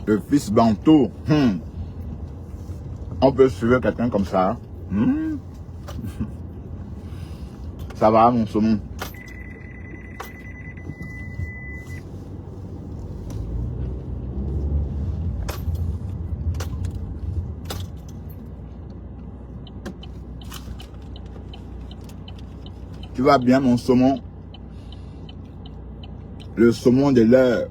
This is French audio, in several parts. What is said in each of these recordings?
Le fils Bantou. On peut suivre quelqu'un comme ça. Ça va, mon saumon. Tu vas bien, mon saumon. Le saumon de l'heure.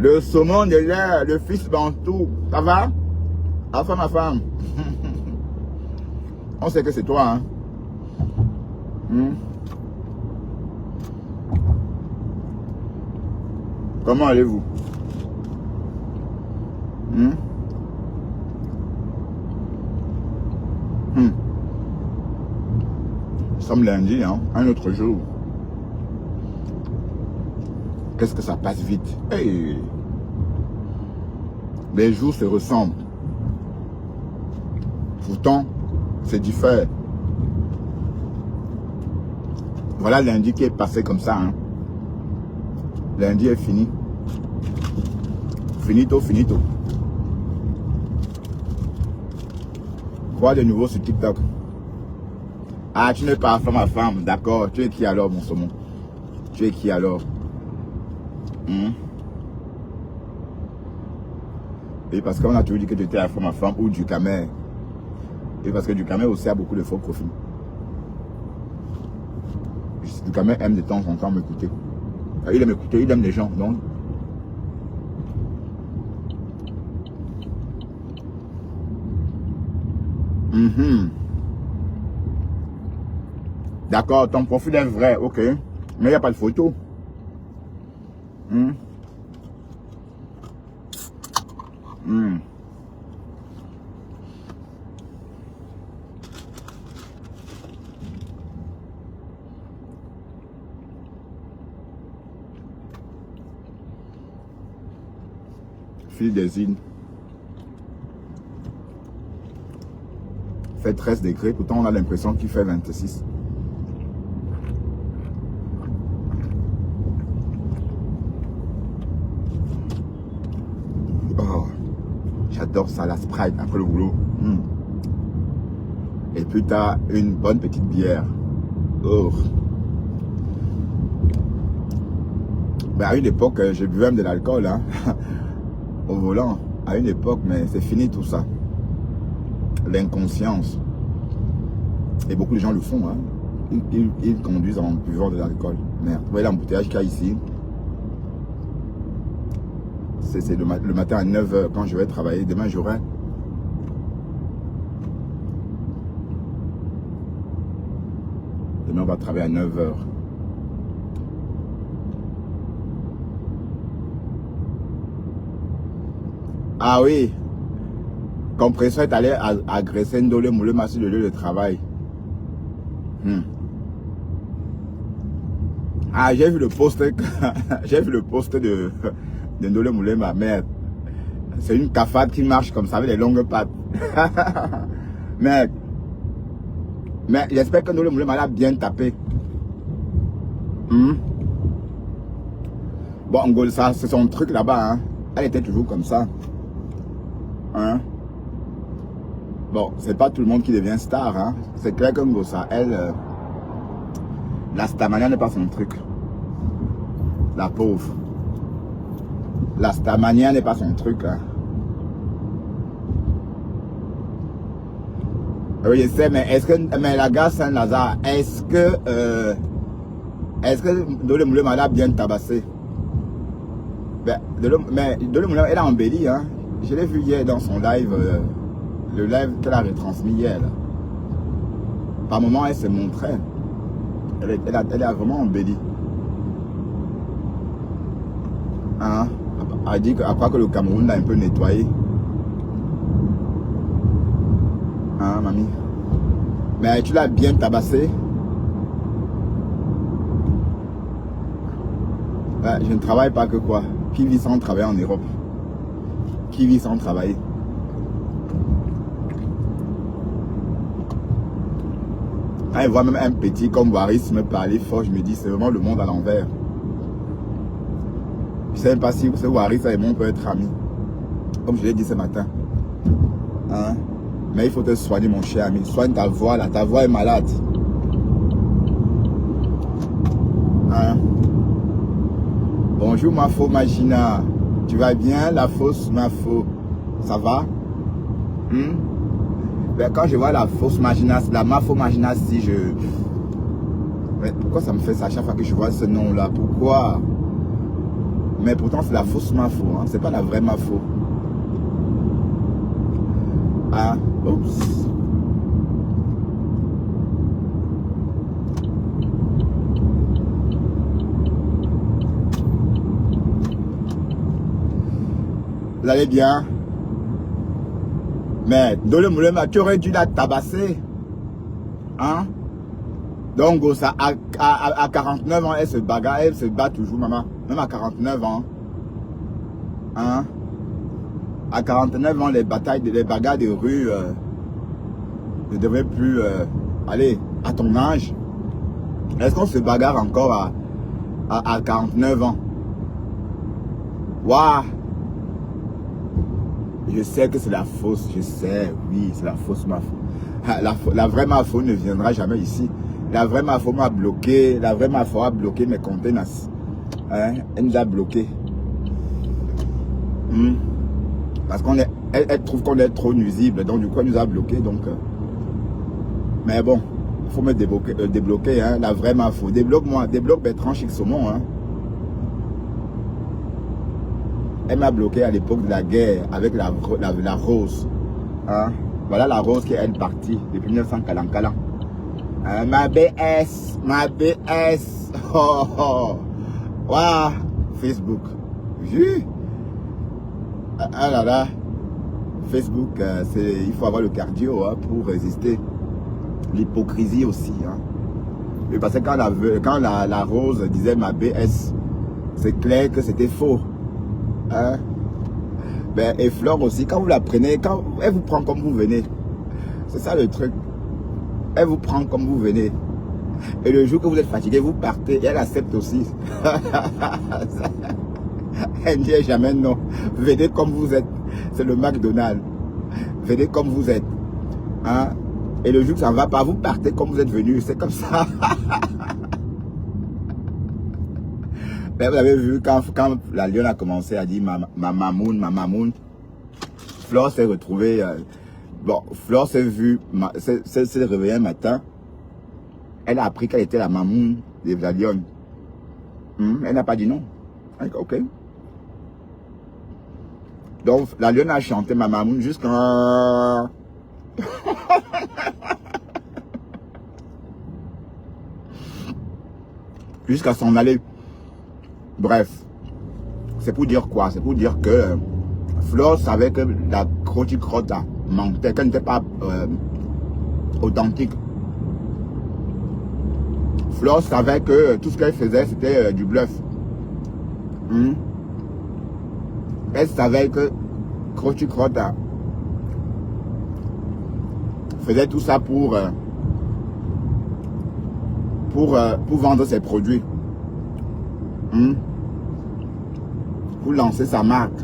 Le saumon de l'air, le fils Bantou, ça va? Enfin ma femme. On sait que c'est toi, hein? Comment allez-vous? Nous sommes lundi, hein? Un autre jour. Qu'est-ce que ça passe vite? Hey. Les jours se ressemblent. Pourtant, c'est différent. Voilà lundi qui est passé comme ça. Hein. Lundi est fini. Finito, finito. Quoi de nouveau sur TikTok? Ah, tu n'es pas ma femme, d'accord. Tu es qui alors, mon saumon? Tu es qui alors? Et parce qu'on a toujours dit que tu étais à ma femme ou du Camer. Et parce que du Camer aussi a beaucoup de faux profils. Du Camer aime de temps en temps m'écouter. Il aime écouter, il aime les gens. Donc. D'accord, ton profil est vrai, ok. Mais il n'y a pas de photo. Fil des îles. Fait 13 degrés, pourtant on a l'impression qu'il fait 26. Oh, j'adore ça, la Sprite après le boulot. Et puis tu as une bonne petite bière. Oh. Ben, à une époque, j'ai bu même de l'alcool hein, au volant. À une époque, mais c'est fini tout ça. L'inconscience. Et beaucoup de gens le font. Hein. Ils conduisent en buvant de l'alcool. Merde. Vous voyez l'embouteillage qu'il y a ici. C'est le matin à 9 h quand je vais travailler. Demain, j'aurai. Demain, on va travailler à 9 h. Ah oui. Compression est allé agresser Ndolé Moulema sur le lieu de travail. Ah, j'ai vu le post. J'ai vu le post de Ndolé Moulema. Merde. C'est une cafade qui marche comme ça avec des longues pattes. Merde. Mais j'espère que Ndolé Moulema l'a bien tapé. Bon, en gros, ça, c'est son truc là-bas. Hein. Elle était toujours comme ça. Hein? Bon, c'est pas tout le monde qui devient star, hein. C'est clair que Ngossa, elle, la starmania n'est pas son truc. La pauvre. La starmania n'est pas son truc, hein. Oui, je sais, mais est-ce que, mais la gare Saint-Lazare, est-ce que Ndolé Moulema l'a bien tabassé? Ben, Ndolé Moulema, elle a embelli, hein. Je l'ai vu hier dans son live. Le live qu'elle a retransmis hier. Là. Par moment, elle s'est montrée. Elle a vraiment embelli. Hein? Elle dit qu'après que le Cameroun l'a un peu nettoyé. Hein, mamie? Mais tu l'as bien tabassé. Ouais, je ne travaille pas que quoi. Qui vit sans travailler en Europe? Qui vit sans travailler? Quand je vois même un petit comme Waris me parler fort, je me dis c'est vraiment le monde à l'envers. Je ne sais même pas si ce Waris et moi on peut être amis. Comme je l'ai dit ce matin. Hein? Mais il faut te soigner mon cher ami. Soigne ta voix là, ta voix est malade. Hein? Bonjour ma faux Magina. Tu vas bien la fausse ma faux? Ça va? Ben, quand je vois la fausse Magina, ma faux Magina, si je... Mais pourquoi ça me fait ça à chaque fois que je vois ce nom là? Pourquoi? Mais pourtant c'est la fausse ma faux, hein? C'est pas la vraie ma faux. Ah, oups. Vous allez bien? Mais Dole Moulema, tu aurais dû la tabasser. Hein? Donc ça, à 49 ans, elle se bagarre, elle se bat toujours, maman. Même à 49 ans. Hein? À 49 ans, les batailles, les bagarres de rue ne devraient plus... allez, à ton âge. Est-ce qu'on se bagarre encore à 49 ans? Waouh! Je sais que c'est la fausse, je sais, oui, c'est la fausse Mafo. La vraie Mafo ne viendra jamais ici. La vraie Mafo m'a bloqué, la vraie Mafo a bloqué mes conteneurs. Hein? Elle nous a bloqué. Parce elle trouve qu'on est trop nuisible, donc du coup elle nous a bloqué. Donc, mais bon, il faut me débloquer, hein, la vraie Mafo. Débloque-moi, débloque Bertrand Chic Saumon. Hein. Elle m'a bloqué à l'époque de la guerre avec la rose. Hein? Voilà la rose qui est elle partie depuis 1940. Ma BS, ma BS. Oh, oh. Wow. Facebook. Vu? Ah là là. Facebook, il faut avoir le cardio hein, pour résister. L'hypocrisie aussi. Hein? Et parce que quand la rose disait ma BS, c'est clair que c'était faux. Hein? Ben, et Flore aussi, quand vous la prenez, quand elle vous prend comme vous venez. C'est ça le truc. Elle vous prend comme vous venez. Et le jour que vous êtes fatigué, vous partez. Et elle accepte aussi. Elle ne dit jamais non. Venez comme vous êtes. C'est le McDonald's. Venez comme vous êtes. Hein? Et le jour que ça ne va pas, vous partez comme vous êtes venu. C'est comme ça. Mais vous avez vu, quand la lionne a commencé à dire ma mamoun, Flore s'est retrouvée. Bon, Flore s'est vue, s'est réveillée un matin. Elle a appris qu'elle était la mamoun de la lionne. Elle n'a pas dit non. Ok. Donc, la lionne a chanté ma mamoun jusqu'à... jusqu'à s'en aller. Bref, c'est pour dire quoi? C'est pour dire que Flore savait que la crotte mentait, qu'elle n'était pas authentique. Flore savait que tout ce qu'elle faisait, c'était du bluff. Elle savait que crotte faisait tout ça pour vendre ses produits. Pour lancer sa marque.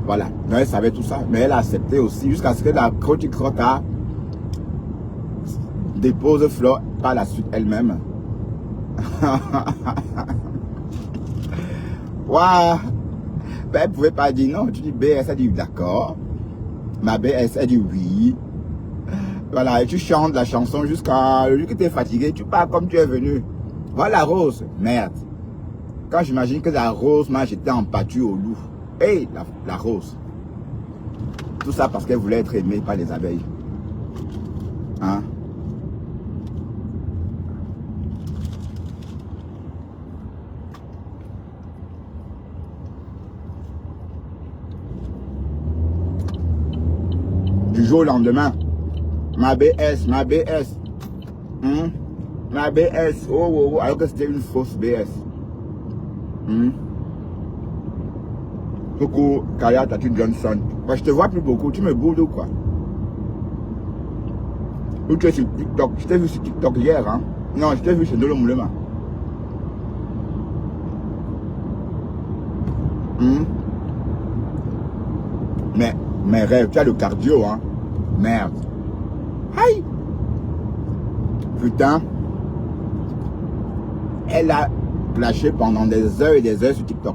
Voilà. Donc elle savait tout ça. Mais elle a accepté aussi jusqu'à ce que la crotte dépose Flore par la suite elle-même. Waouh! Ben, elle ne pouvait pas dire non. Tu dis BS, elle dit d'accord. Ma BS, elle dit oui. Voilà, et tu chantes la chanson jusqu'à le jour que tu es fatigué. Tu pars comme tu es venu. Voilà la rose. Merde. Quand j'imagine que la rose m'a jeté en pâture au loup. Hey, la rose. Tout ça parce qu'elle voulait être aimée par les abeilles. Hein? Du jour au lendemain. Ma BS. Ma BS. Oh, alors que c'était une fausse BS. Coucou, Kaya Tati Johnson. Moi, je te vois plus beaucoup. Tu me boudes ou quoi? Ou tu es sur TikTok? Je t'ai vu sur TikTok hier, hein? Non, je t'ai vu chez Dolo Moulema. Mais rêve, tu as le cardio, hein? Merde. Aïe! Putain. Elle a lâché pendant des heures et des heures sur TikTok.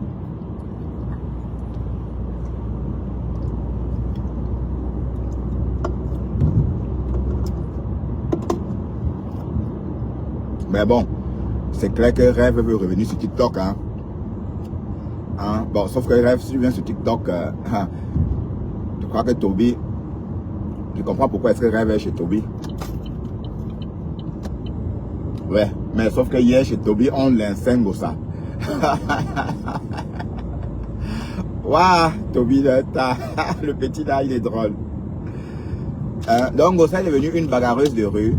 Mais bon, c'est clair que Rêve veut revenir sur TikTok, hein. Bon, sauf que Rêve, si tu viens sur TikTok, je crois que Toby, je comprends pourquoi est-ce que Rêve est chez Toby. Ouais, mais sauf que hier chez Toby, on l'insène ça. Waouh, Toby, le petit là, il est drôle. Donc, Gossa est devenue une bagarreuse de rue.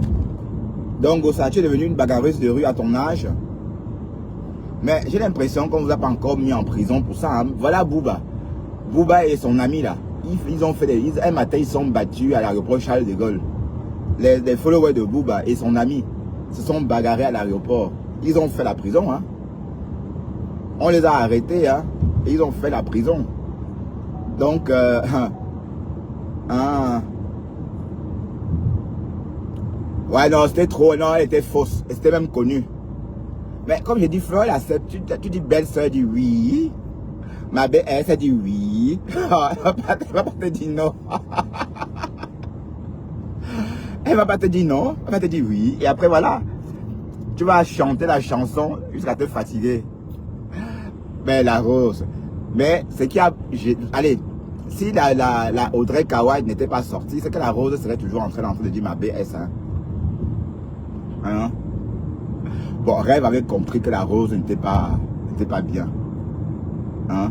Donc, Gossa, tu es devenue une bagarreuse de rue à ton âge. Mais j'ai l'impression qu'on ne vous a pas encore mis en prison pour ça. Hein. Voilà Booba. Booba et son ami là. Ils ont fait un matin, ils sont battus à l'aéroport Charles de Gaulle. Les followers de Booba et son ami se sont bagarrés à l'aéroport. Ils ont fait la prison. Hein. On les a arrêtés. Hein. Et ils ont fait la prison. Donc, ouais, non, c'était trop. Non, elle était fausse. C'était même connue. Mais comme j'ai dit, Fleur, elle accepte. Tu dis belle soeur, dit oui. Ma belle, elle dit oui. Elle va pas te dire non. Elle va pas te dire non. Elle va te dire oui. Et après, voilà. Tu vas chanter la chanson jusqu'à te fatiguer. Mais la rose. Mais ce qui a... Allez, si la Audrey Kawai n'était pas sortie, c'est que la rose serait toujours en train de dire ma BS. Hein? Bon, Rêve avait compris que la rose n'était pas bien. Hein?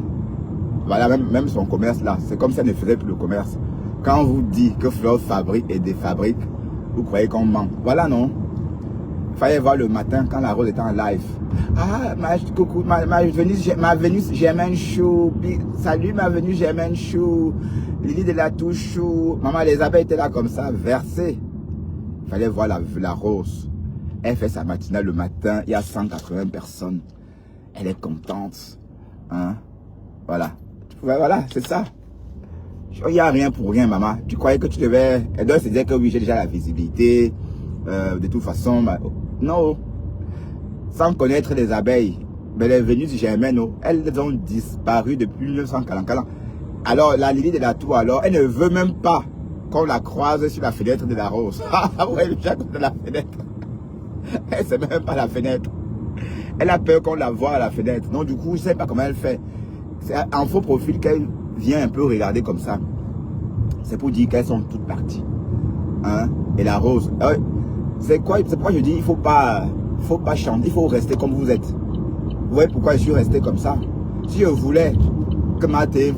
Voilà, même son commerce là, c'est comme ça ne faisait plus le commerce. Quand on vous dit que Fleur fabrique et défabrique, vous croyez qu'on ment. Voilà, non? Il fallait voir le matin quand la rose était en live. Ah, coucou, ma venue, j'aime un chou. Salut, ma venue, j'aime un chou. Lily de la touche chou. Maman, les abeilles étaient là comme ça, versées. Il fallait voir la rose. Elle fait sa matinale le matin, il y a 180 personnes. Elle est contente. Hein? Voilà. Voilà, c'est ça. Il n'y a rien pour rien, maman. Tu croyais que tu devais... Elle doit se dire que oui, j'ai déjà la visibilité. De toute façon, non. Sans connaître les abeilles. Mais les Vénus germaines, elles ont disparu depuis 1940. Alors, la Lily de la Tour, alors, elle ne veut même pas qu'on la croise sur la fenêtre de la rose. Ah ouais, le chat de la fenêtre. Elle ne sait même pas la fenêtre. Elle a peur qu'on la voie à la fenêtre. Donc du coup, je ne sais pas comment elle fait. C'est en faux profil qu'elle vient un peu regarder comme ça. C'est pour dire qu'elles sont toutes parties. Hein? Et la rose. C'est pourquoi je dis il faut pas chanter, il faut rester comme vous êtes. Vous voyez pourquoi je suis resté comme ça? Si je voulais que Maté,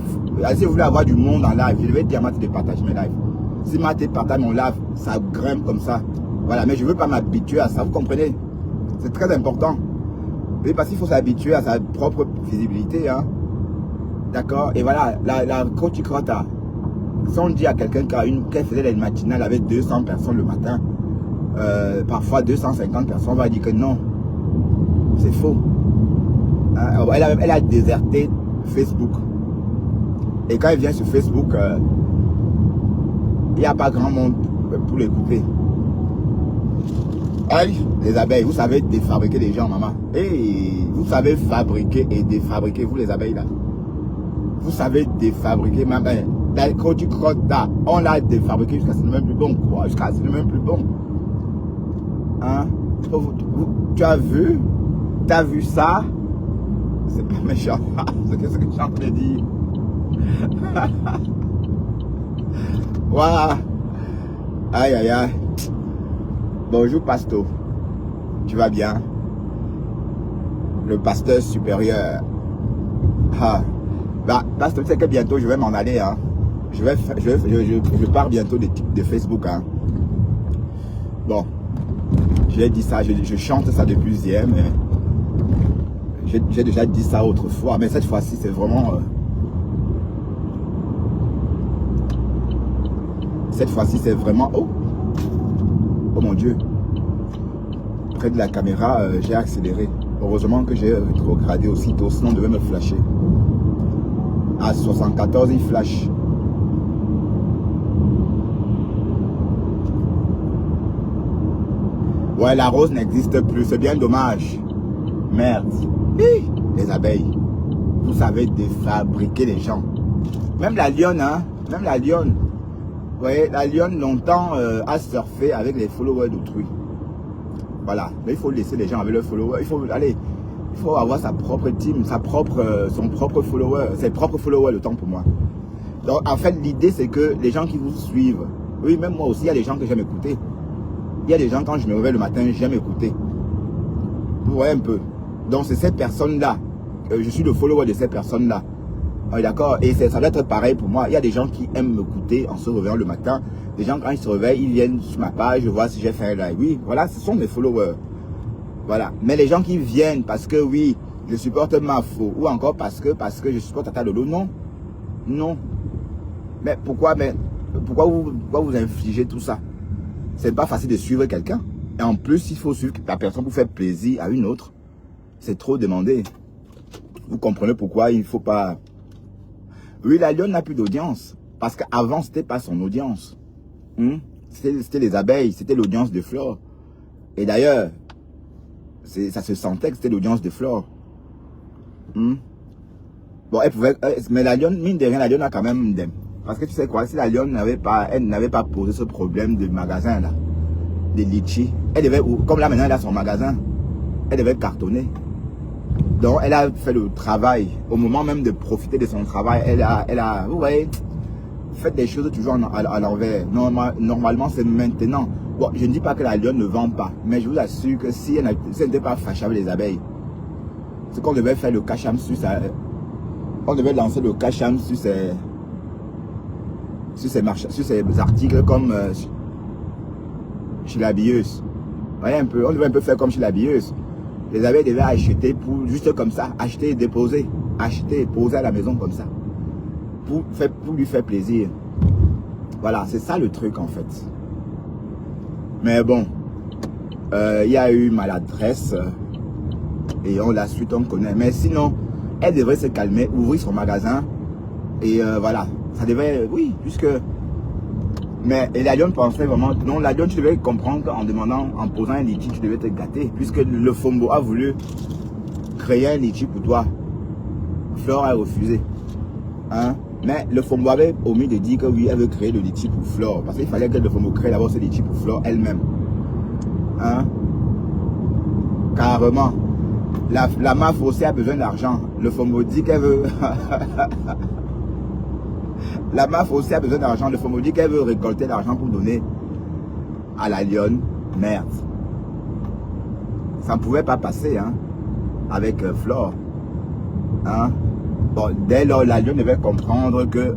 si je voulais avoir du monde en live, je devais dire à Maté de partager mes lives. Si Maté partage mon live, ça grimpe comme ça. Voilà, mais je ne veux pas m'habituer à ça, vous comprenez? C'est très important. Oui, parce qu'il faut s'habituer à sa propre visibilité. Hein? D'accord? Et voilà, la coach Crota, si on dit à quelqu'un qu'elle faisait les matinales avec 200 personnes le matin, parfois 250 personnes, on va dire que non. C'est faux. Hein? Elle a déserté Facebook. Et quand elle vient sur Facebook, il n'y a pas grand monde pour l'écouter. Aïe, les abeilles, vous savez défabriquer les gens, maman. Et vous savez fabriquer et défabriquer, vous les abeilles là. Vous savez défabriquer, maman. Quand tu crottes là, on l'a défabriqué jusqu'à ce n'est même plus bon, quoi. Jusqu'à ce n'est même plus bon. Hein? Tu as vu? Tu as vu ça? C'est pas méchant. C'est ce que je suis en train de dire. Voilà. Aïe, aïe, aïe. Bonjour, Pasto. Tu vas bien? Le pasteur supérieur. Ah. Bah, Pasto, tu sais que bientôt je vais m'en aller. Hein. je pars bientôt de Facebook. Hein. Bon, j'ai dit ça, je chante ça depuis hier, mais j'ai déjà dit ça autrefois. Mais cette fois-ci, c'est vraiment... cette fois-ci, c'est vraiment... Oh, oh mon Dieu. Près de la caméra, j'ai accéléré. Heureusement que j'ai rétrogradé aussitôt, sinon on devait me flasher. À 74, il flash. Ouais, la rose n'existe plus, c'est bien dommage. Merde. Hi, les abeilles. Vous savez défabriquer les gens. Même la lionne, hein. Même la lionne. Vous voyez, la lionne longtemps a surfé avec les followers d'autrui. Voilà. Mais il faut laisser les gens avec leurs followers. Il faut avoir sa propre team, son propre follower, ses propres followers, le temps pour moi. Donc, en fait, l'idée, c'est que les gens qui vous suivent, oui, même moi aussi, il y a des gens que j'aime écouter. Il y a des gens, quand je me réveille le matin, j'aime écouter. Vous voyez un peu. Donc, c'est ces personnes-là. Je suis le follower de ces personnes-là. D'accord. Et ça doit être pareil pour moi. Il y a des gens qui aiment m'écouter en se réveillant le matin. Des gens, quand ils se réveillent, ils viennent sur ma page, je vois si j'ai fait un live. Oui, voilà, ce sont mes followers. Voilà. Mais les gens qui viennent parce que, oui, je supporte Mafo, ou encore parce que je supporte Tata Lolo, non. Non. Mais pourquoi vous infligez tout ça? C'est pas facile de suivre quelqu'un. Et en plus, il faut suivre la personne pour faire plaisir à une autre. C'est trop demandé. Vous comprenez pourquoi il ne faut pas... Oui, la lionne n'a plus d'audience. Parce qu'avant, c'était pas son audience. C'était les abeilles, c'était l'audience de Flore. Et d'ailleurs, ça se sentait que c'était l'audience de Flore. Bon, elle pouvait... mais la lionne, mine de rien, la lionne a quand même... Parce que tu sais quoi, si la lionne n'avait pas posé ce problème de magasin là, de litchi, elle devait, comme là maintenant elle a son magasin, elle devait cartonner. Donc elle a fait le travail, au moment même de profiter de son travail, elle a vous voyez, faites des choses toujours à l'envers. Normalement c'est maintenant. Bon, je ne dis pas que la lionne ne vend pas, mais je vous assure que si elle n'était pas fâchée avec les abeilles, c'est qu'on devait faire le cacham sur ça. On devait lancer le cacham sur ces articles comme chez l'habilleuse. Voyez un peu, on devait un peu faire comme chez l'habilleuse. Les abeilles devaient acheter pour juste comme ça, acheter et déposer, acheter et poser à la maison comme ça, pour lui faire plaisir. Voilà, c'est ça le truc en fait. Mais bon, il y a eu maladresse et la suite on connaît. Mais sinon, elle devrait se calmer, ouvrir son magasin et voilà. Ça devait, oui, puisque... Mais et la lionne pensait vraiment... Non, la lionne, tu devais comprendre qu'en demandant, en posant un litchi, tu devais te gâter. Puisque le Fombo a voulu créer un litchi pour toi. Flore a refusé. Hein? Mais le Fombo avait omis de dire que oui, elle veut créer le litchi pour Flore. Parce qu'il fallait que le Fombo crée d'abord ce litchi pour Flore elle-même. Hein? Carrément. La MAF aussi a besoin d'argent. Le Fombo dit qu'elle veut... La MAF aussi a besoin d'argent. Le Fombo dit qu'elle veut récolter l'argent pour donner à la lionne. Merde. Ça ne pouvait pas passer hein, avec Flore. Hein? Bon, dès lors, la lionne devait comprendre que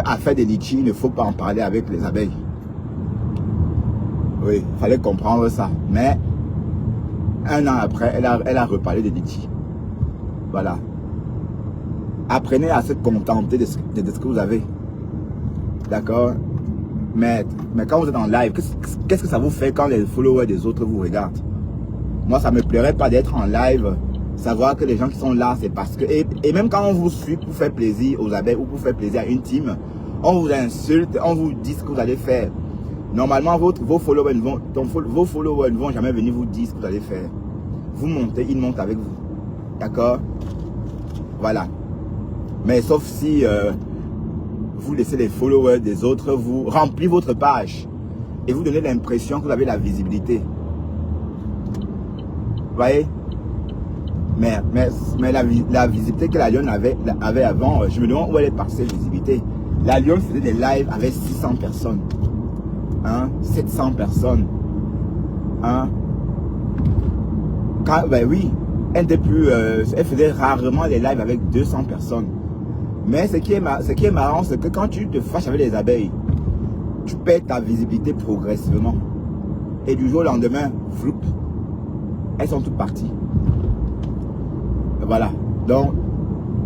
à faire des litchis, il ne faut pas en parler avec les abeilles. Oui, il fallait comprendre ça. Mais un an après, elle a reparlé des litchis. Voilà. Apprenez à se contenter de ce que vous avez. D'accord? Mais quand vous êtes en live, qu'est-ce que ça vous fait quand les followers des autres vous regardent? Moi, ça ne me plairait pas d'être en live, savoir que les gens qui sont là, c'est parce que... Et même quand on vous suit pour faire plaisir aux abeilles ou pour faire plaisir à une team, on vous insulte, on vous dit ce que vous allez faire. Normalement, vos followers ne vont jamais venir vous dire ce que vous allez faire. Vous montez, ils montent avec vous. D'accord? Voilà. Mais sauf si vous laissez les followers des autres vous remplir votre page et vous donnez l'impression que vous avez la visibilité. Vous voyez? Mais la visibilité que la lionne avait avant, je me demande où elle est passée, cette visibilité. La lionne faisait des lives avec 600 personnes. Hein? 700 personnes. Hein? Ben oui, elle faisait rarement des lives avec 200 personnes. Mais ce qui est marrant, c'est que quand tu te fâches avec les abeilles, tu perds ta visibilité progressivement. Et du jour au lendemain, floup, elles sont toutes parties. Voilà. Donc,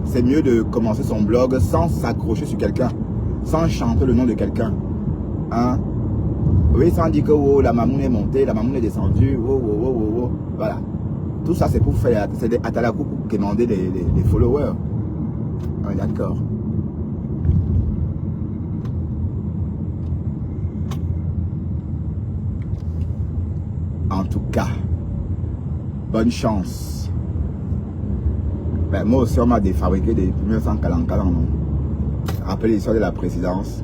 c'est mieux de commencer son blog sans s'accrocher sur quelqu'un, sans chanter le nom de quelqu'un. Hein? Oui, sans dire que oh, la mamoune est montée, la mamoune est descendue, oh, oh, oh, oh, oh. Voilà. Tout ça, c'est pour faire, c'est des atalakou pour demander des followers. On est d'accord. En tout cas, bonne chance. Ben, moi aussi, on m'a défabriqué des 1940 ans. Rappelez l'histoire de la présidence.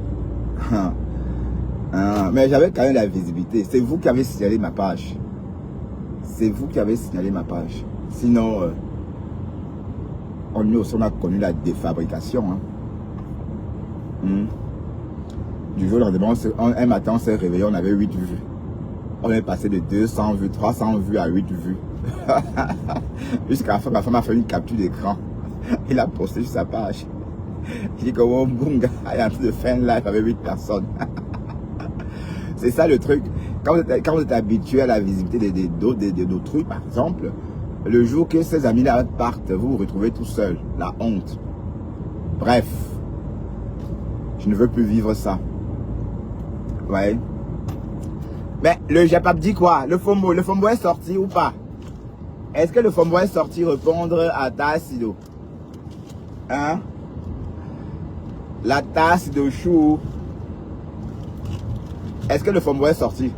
Mais j'avais quand même la visibilité. C'est vous qui avez signalé ma page. C'est vous qui avez signalé ma page. Sinon, on a connu la défabrication. Hein. Du jour au lendemain, un matin, on s'est réveillé, on avait 8 vues. On est passé de 200 vues, 300 vues à 8 vues. Jusqu'à la fin, ma femme a fait une capture d'écran. Il a posté sur sa page. Il dit que oh, Bunga est en train de faire un live avec 8 personnes. C'est ça le truc. Quand vous êtes habitué à la visibilité d'autres trucs, par exemple, le jour que ces amis-là partent, vous vous retrouvez tout seul. La honte. Bref. Je ne veux plus vivre ça. Ouais. Mais le Japap dit quoi? Le FOMO est sorti ou pas? Est-ce que le FOMO est sorti répondre à Tassido? Hein? La tasse de chou. Est-ce que le FOMO est sorti?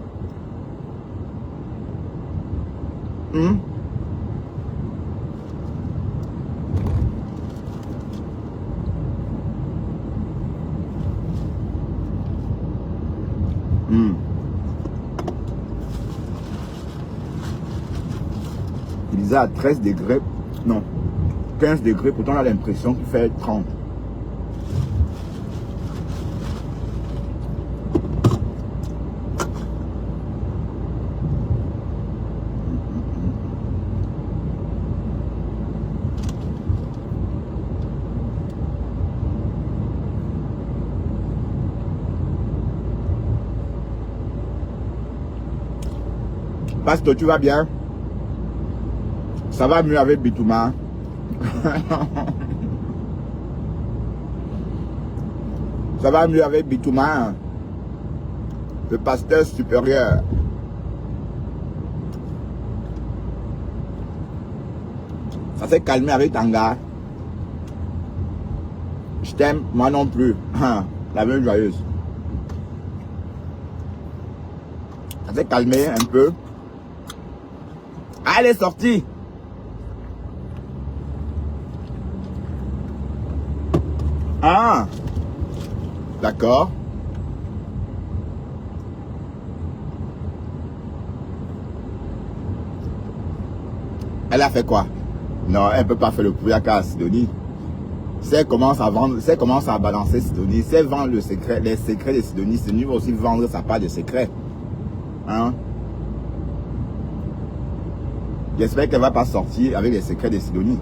Il disait à 13 degrés, non, 15 degrés, pourtant on a l'impression qu'il fait 30. Pasteur, tu vas bien? Ça va mieux avec Bitouma? Ça va mieux avec Bitouma? Le pasteur supérieur. Ça s'est calmé avec Tanga. Je t'aime, moi non plus. La même joyeuse. Ça s'est calmé un peu. Ah, elle est sortie. Ah, d'accord. Elle a fait quoi? Non, elle ne peut pas faire le pouillaka à Sidonie. Si elle commence à vendre, si elle commence à balancer Sidonie, si elle vend les secrets de Sidonie, Sidonie va aussi vendre sa part de secrets. Hein? J'espère qu'elle ne va pas sortir avec les secrets de Sidonie.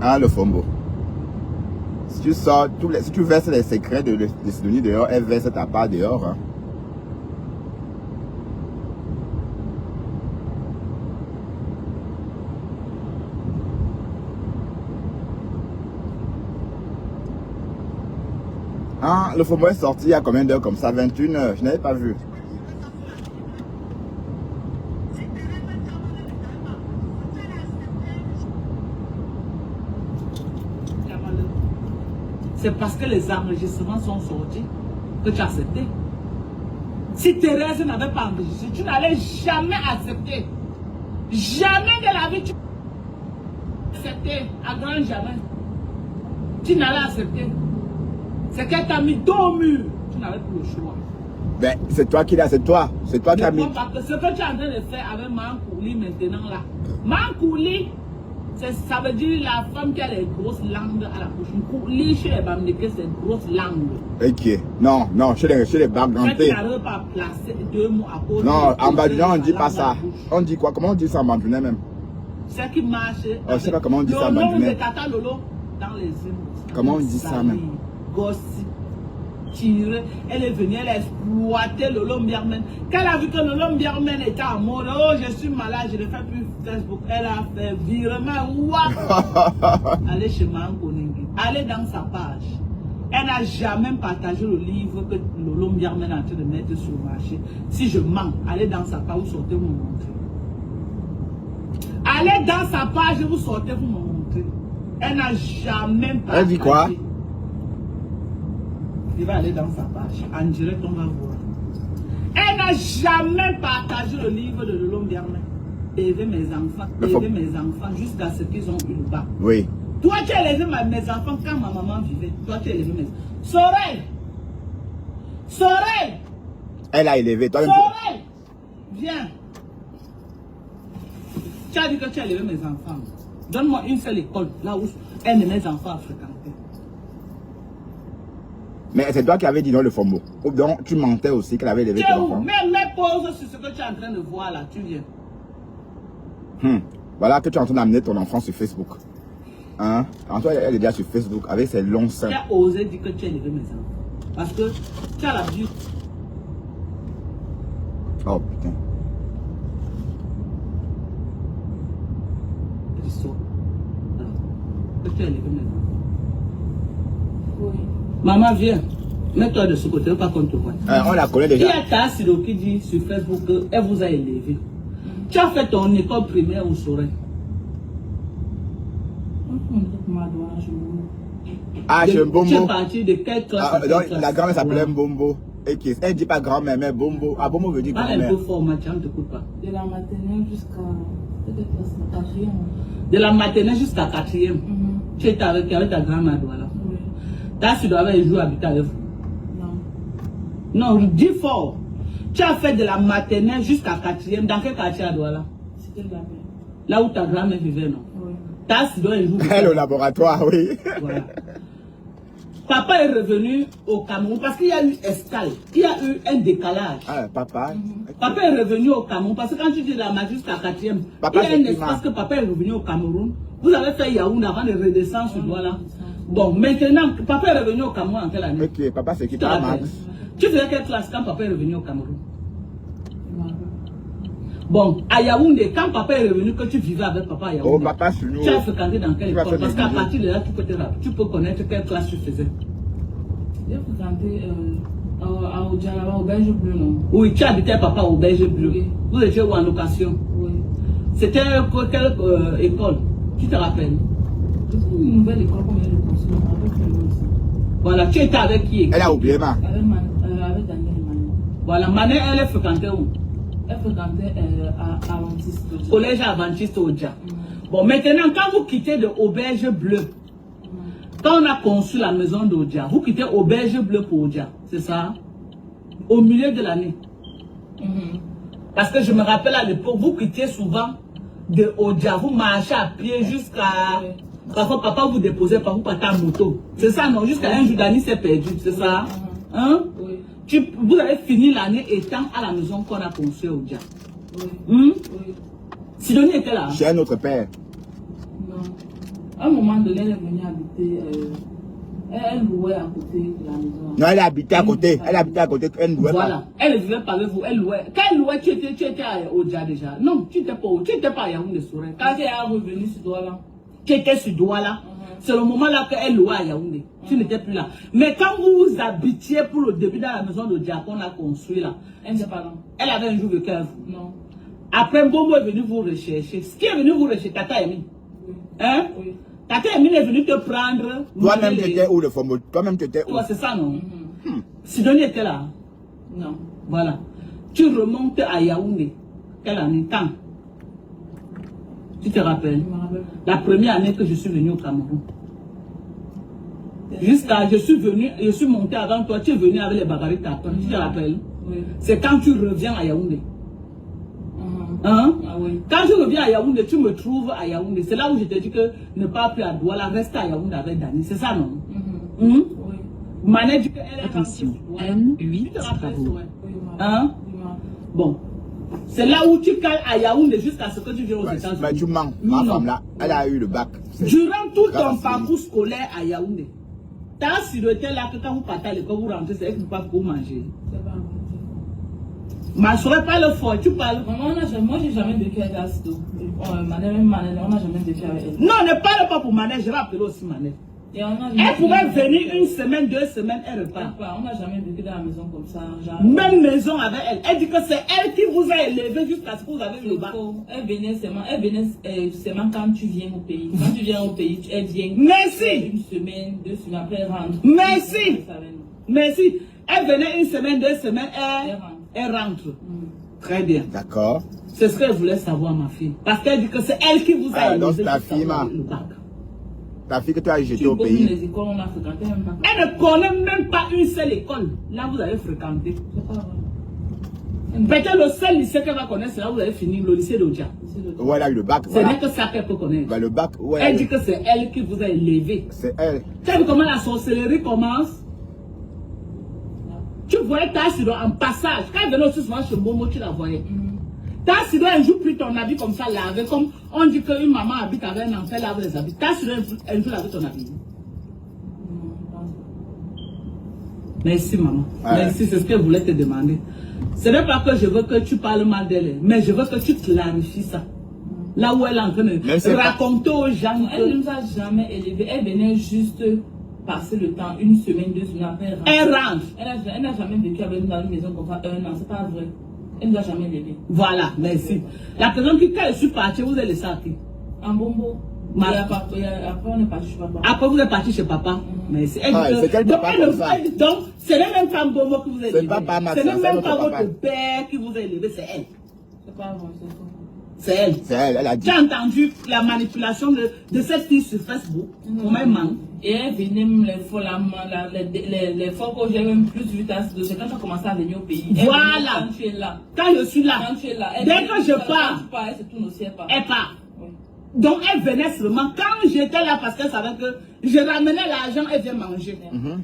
Hein, le FOMO. Si tu sors, si tu verses les secrets de Sidonie dehors, elle verse ta part dehors. Hein. Ah, le FOMO est sorti il y a combien d'heures comme ça? 21 h. Je n'avais pas vu. C'est parce que les enregistrements sont sortis que tu as accepté. Si Thérèse n'avait pas enregistré, tu n'allais jamais accepter. Jamais de la vie tu accepter. À grand jamais. Tu n'allais accepter. C'est qu'elle t'a mis dos au mur. Tu n'avais plus le choix. Ben, c'est toi qui l'as, c'est toi. C'est toi qui as mis. Ce que tu es en train de faire avec Mankouli maintenant là. Mankouli, ça veut dire la femme qui a les grosses langues à la bouche. Mankouli chez les Bamdeke, c'est grosse langue. Ok. Non, non, chez les Bamdeke. Tu n'arrives pas à placer deux mots à cause. Non, en Badouin, on ne dit pas ça. On dit quoi? Comment on dit ça en Badouin même? Ce qui marche. Je ne sais pas comment on dit ça, Lolo, Mandounet. de Tata Lolo dans les îles. Comment on dit ça, même? Gossip. Tiré. Elle est venue, elle a exploité Lolo Mbiarmen. Quand elle a vu que Lolo Mbiarmen était en mode, oh, je suis malade, je ne fais plus Facebook. Elle a fait virement. Allez chez Mango Nengi. Allez dans sa page. Elle n'a jamais partagé le livre que Lolo Mbiarmen est en train de mettre sur le marché. Si je mens, allez dans sa page, vous sortez, vous me montrez. Allez dans sa page, vous sortez, vous me montrez. Elle n'a jamais partagé. Elle dit quoi? Il va aller dans sa page. En direct, on va voir. Elle n'a jamais partagé le livre de Lolo Mbiarmen. Élever mes enfants jusqu'à ce qu'ils ont eu le bac. Oui. Toi, tu as élevé mes enfants quand ma maman vivait. Toi, tu as élevé mes enfants. Sorel! Sorel! Elle a élevé. Toi, Sorel! Viens. Tu as dit que tu as élevé mes enfants. Donne-moi une seule école, là où un de mes enfants a fréquenté. Mais c'est toi qui avais dit dans le FOMO. Donc, tu mentais aussi qu'elle avait élevé tes enfants. Même mes pauses sur ce que tu es en train de voir là, tu viens. Voilà que tu es en train d'amener ton enfant sur Facebook. Hein? En toi, elle est déjà sur Facebook avec ses longs seins. Tu as osé dire que tu as élevé mes enfants. Parce que tu as l'habitude. Oh putain. Tu sors. Que tu as élevé mes enfants. Oui. Maman, viens. Mets-toi de ce côté, pas qu'on te voit. On la connaît Il y déjà. a ta Sido qui dit sur Facebook qu'elle vous a élevé. Tu as fait ton école primaire où Sorel? Ah, chez Tu es Mbombo. parti de quelle classe? La grand-mère s'appelait Mbombo. Et qui elle dit pas grand-mère, mais Bombo. Ah, Bombo veut dire Parle un grand-mère. peu fort, Mathieu, ne t'écoute pas. De la maternelle jusqu'à la quatrième. De la maternelle jusqu'à quatrième. Tu étais avec ta grand-mère, voilà. Oui. Là, tu dois avoir un jour habité avec vous. Non. Non, dis fort. Tu as fait de la maternelle jusqu'à quatrième. Dans quel quartier à Douala? C'était la paix. Là où ta grand-mère vivait, non? Oui. T'as su un jour. Elle au laboratoire, oui. Voilà. Papa est revenu au Cameroun parce qu'il y a eu escale. Il y a eu un décalage. Ah, papa. Papa est revenu au Cameroun parce que quand tu dis de la maternelle jusqu'à quatrième, Papa, il y a un c'est espace que papa est revenu au Cameroun. Vous avez fait Yaoundé avant de redescendre sur Douala. Bon, maintenant, papa est revenu au Cameroun en quelle année? Ok, papa c'est qui? Tu te Papa rappelles? Max. Tu faisais quelle classe quand papa est revenu au Cameroun? Bon, à Yaoundé, quand papa est revenu, que tu vivais avec papa à Yaoundé, Oh, papa sur nous. tu as fréquenté dans quelle Tu vas école? faire Parce des qu'à vidéos. partir de là, tu peux connaître quelle classe tu faisais. J'ai fréquenté à Oudjalaba, au Belge Bleu, non? Oui, tu habitais papa au Belge Bleu. Oui. Vous étiez où en location? Oui. C'était quelle école? Tu te rappelles? C'est une nouvelle école qu'on vient de construire avec le aussi. Voilà, tu étais avec qui? Elle a oublié, ma. Avec Daniel et Mané. Voilà, Mané, elle est fréquentée où? Elle fréquentait à Adventiste. Collège Adventiste Odia. Bon, maintenant, quand vous quittez de Auberge Bleue, quand on a conçu la maison d'Odia, vous quittez Auberge Bleue pour Odia, c'est ça? Au milieu de l'année. Parce que je me rappelle à l'époque, vous quittiez souvent de Odia, vous marchez à pied jusqu'à... Parfois, papa vous déposait, parfois, vous partez en moto. C'est ça, non? Jusqu'à un jour d'année, c'est perdu, c'est ça? Hein? Oui. Vous avez fini l'année étant à la maison qu'on a conçue à Odia. Oui. Sidonie était là. Chez un autre père. Non. À un moment donné, elle est venue habiter. Elle louait à côté de la maison. Non, elle habitait à côté. Elle habitait à côté. Elle ne louait Voilà. pas. Elle ne vivait pas avec vous. Elle louait. Quand elle louait, tu étais à Odia déjà. Non, tu n'étais pas à Yaoundé Sorel. Quand elle est revenue sur Douala. Tu étais sur Douala. C'est le moment là qu'elle louait à Yaoundé. Tu n'étais plus là. Mais quand vous habitiez pour le début dans la maison d'Odia qu'on a construit là, Elle n'était pas là. elle avait un jour vécu avec vous. Non. Après, Bobo est venu vous rechercher. Ce qui est venu vous rechercher, Tata Emi. Oui. Hein? Oui. Tata Emi est venu te prendre. Toi-même, tu étais où le FOMO? Toi-même, tu étais où? Ouais, c'est ça, non? Sidonie était là. Non. Voilà. Tu remontes à Yaoundé. Quelle année? Quand? Tu te rappelles? Je me rappelle. La première année que je suis venu au Cameroun. Jusqu'à, je suis monté avant toi, tu es venu avec les bagaris tapants. Tu te rappelles? Oui. C'est quand tu reviens à Yaoundé. Hein? Ah oui. Quand je reviens à Yaoundé, tu me trouves à Yaoundé. C'est là où je te dis que ne pas plus à Douala, reste à Yaoundé avec Dani. C'est ça, non? Oui. Mané dit qu'elle est Attention, rentrée sur Douala. N8 Tu te rappelles, travaux. ouais. Oui, Hein? je me rappelle. Bon. C'est là où tu cales à Yaoundé jusqu'à ce que tu viens aux États-Unis. Mais tu mens. Ma femme là, elle a eu le bac. Durant tout ton parcours scolaire à Yaoundé, ta sûreté là que quand vous partez à l'école, vous rentrez, c'est elle qui ne peut pas vous manger. Mais je ne saurais pas le fort, tu parles. Moi, j'ai jamais vécu avec Asto. Même on n'a jamais vécu avec elle. Non, ne parle pas pour Manel, je vais appeler aussi Manel. Elle pouvait venir une semaine, 2 semaines, elle repart. On n'a jamais vécu dans la maison comme ça. Genre... Même maison avec elle. Elle dit que c'est elle qui vous a élevé jusqu'à ce que vous avez eu le bac. Elle venait seulement quand tu viens au pays. Quand tu viens au pays, elle vient. Merci. Une semaine, 2 semaines, après elle rentre. Merci. Merci. Elle venait une semaine, 2 semaines, elle rentre. Très bien. D'accord. C'est ce qu'elle voulait savoir, ma fille. Parce qu'elle dit que c'est elle qui vous a élevé jusqu'à le bac. Ta fille que tu as jetée au pays. Les écoles, on a fréquenté même pas. Elle ne connaît même pas une seule école. Là, vous avez fréquenté. Peut-être le seul lycée qu'elle va connaître, c'est là où vous avez fini, le lycée d'Odia. Où elle a eu le bac. Ce n'est que ça qu'elle peut connaître. Bah, le bac, ouais. Elle dit que c'est elle qui vous a élevé. C'est elle. Tu as vu comment la sorcellerie commence? Tu voyais ta Sido en passage. Quand elle venait aussi souvent chez Momo, tu la voyais. Ta Sido un jour pris ton habit comme ça, lavé, comme on dit qu'une maman habite avec un enfant, lave les habits. Ta Sido un jour lavé ton habit. Merci maman. Ouais. Merci, c'est ce qu'elle voulait te demander. Ce n'est pas que je veux que tu parles mal d'elle, mais je veux que tu clarifies ça. Là où elle est en train de raconter aux gens. Elle ne nous a jamais élevés. Elle venait juste passer le temps, 1 semaine, 2 semaines après. Elle rentre. Elle n'a jamais vécu avec nous dans une maison comme ça 1 an. C'est pas vrai. Elle ne nous a jamais élevés. Voilà, merci. La personne qui, quand je suis partie, vous allez sortir. En Bombo. Après, on est parti chez papa. Après, vous êtes parti chez papa. Mais c'est quel papa comme ça? Donc, ce n'est même pas Bombo qui vous a élevé. Ce n'est même pas votre père qui vous a élevé, c'est elle. C'est pas vrai, c'est ça. C'est elle. C'est elle, elle a dit. Tu as entendu la manipulation de cette fille sur Facebook. Comment elle ment. Et elle venait les fois que j'ai même plus vu ta Sido, c'est quand tu as commencé à venir au pays. Voilà. Quand tu es là. Quand je suis là. Quand tu es là. Dès que je pars. Elle se tourne aussi, elle part. Elle part. Oui. Donc elle venait seulement quand j'étais là parce qu'elle savait que je ramenais l'argent, elle vient manger.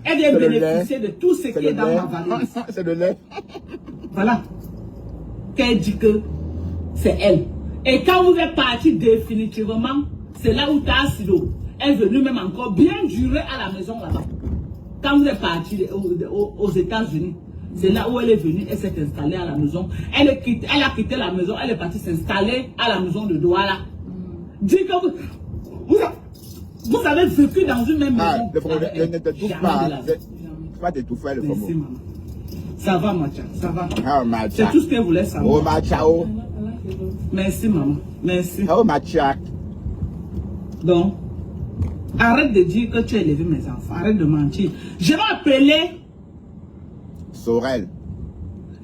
Elle vient bénéficier de tout ce qui est dans ma valise. C'est le lait. Voilà. Qu'elle dit que c'est elle. Et quand vous êtes parti définitivement, c'est là où ta Sido est venue même encore bien durer à la maison là-bas. Quand vous êtes parti aux États-Unis, c'est là où elle est venue, elle s'est installée à la maison. Elle a quitté la maison, elle est partie s'installer à la maison de Douala. Dis que vous avez vécu dans une même maison. Ne t'étouffe pas. Pas t'étouffer le Merci, maman. Ça va, Macha, ça va. Oh, Macha. C'est tout ce qu'elle voulait savoir. Oh, Macha, oh. Merci, maman. Merci. Oh, Macha. Donc, arrête de dire que tu as élevé mes enfants. Arrête de mentir. Je vais appeler Sorel.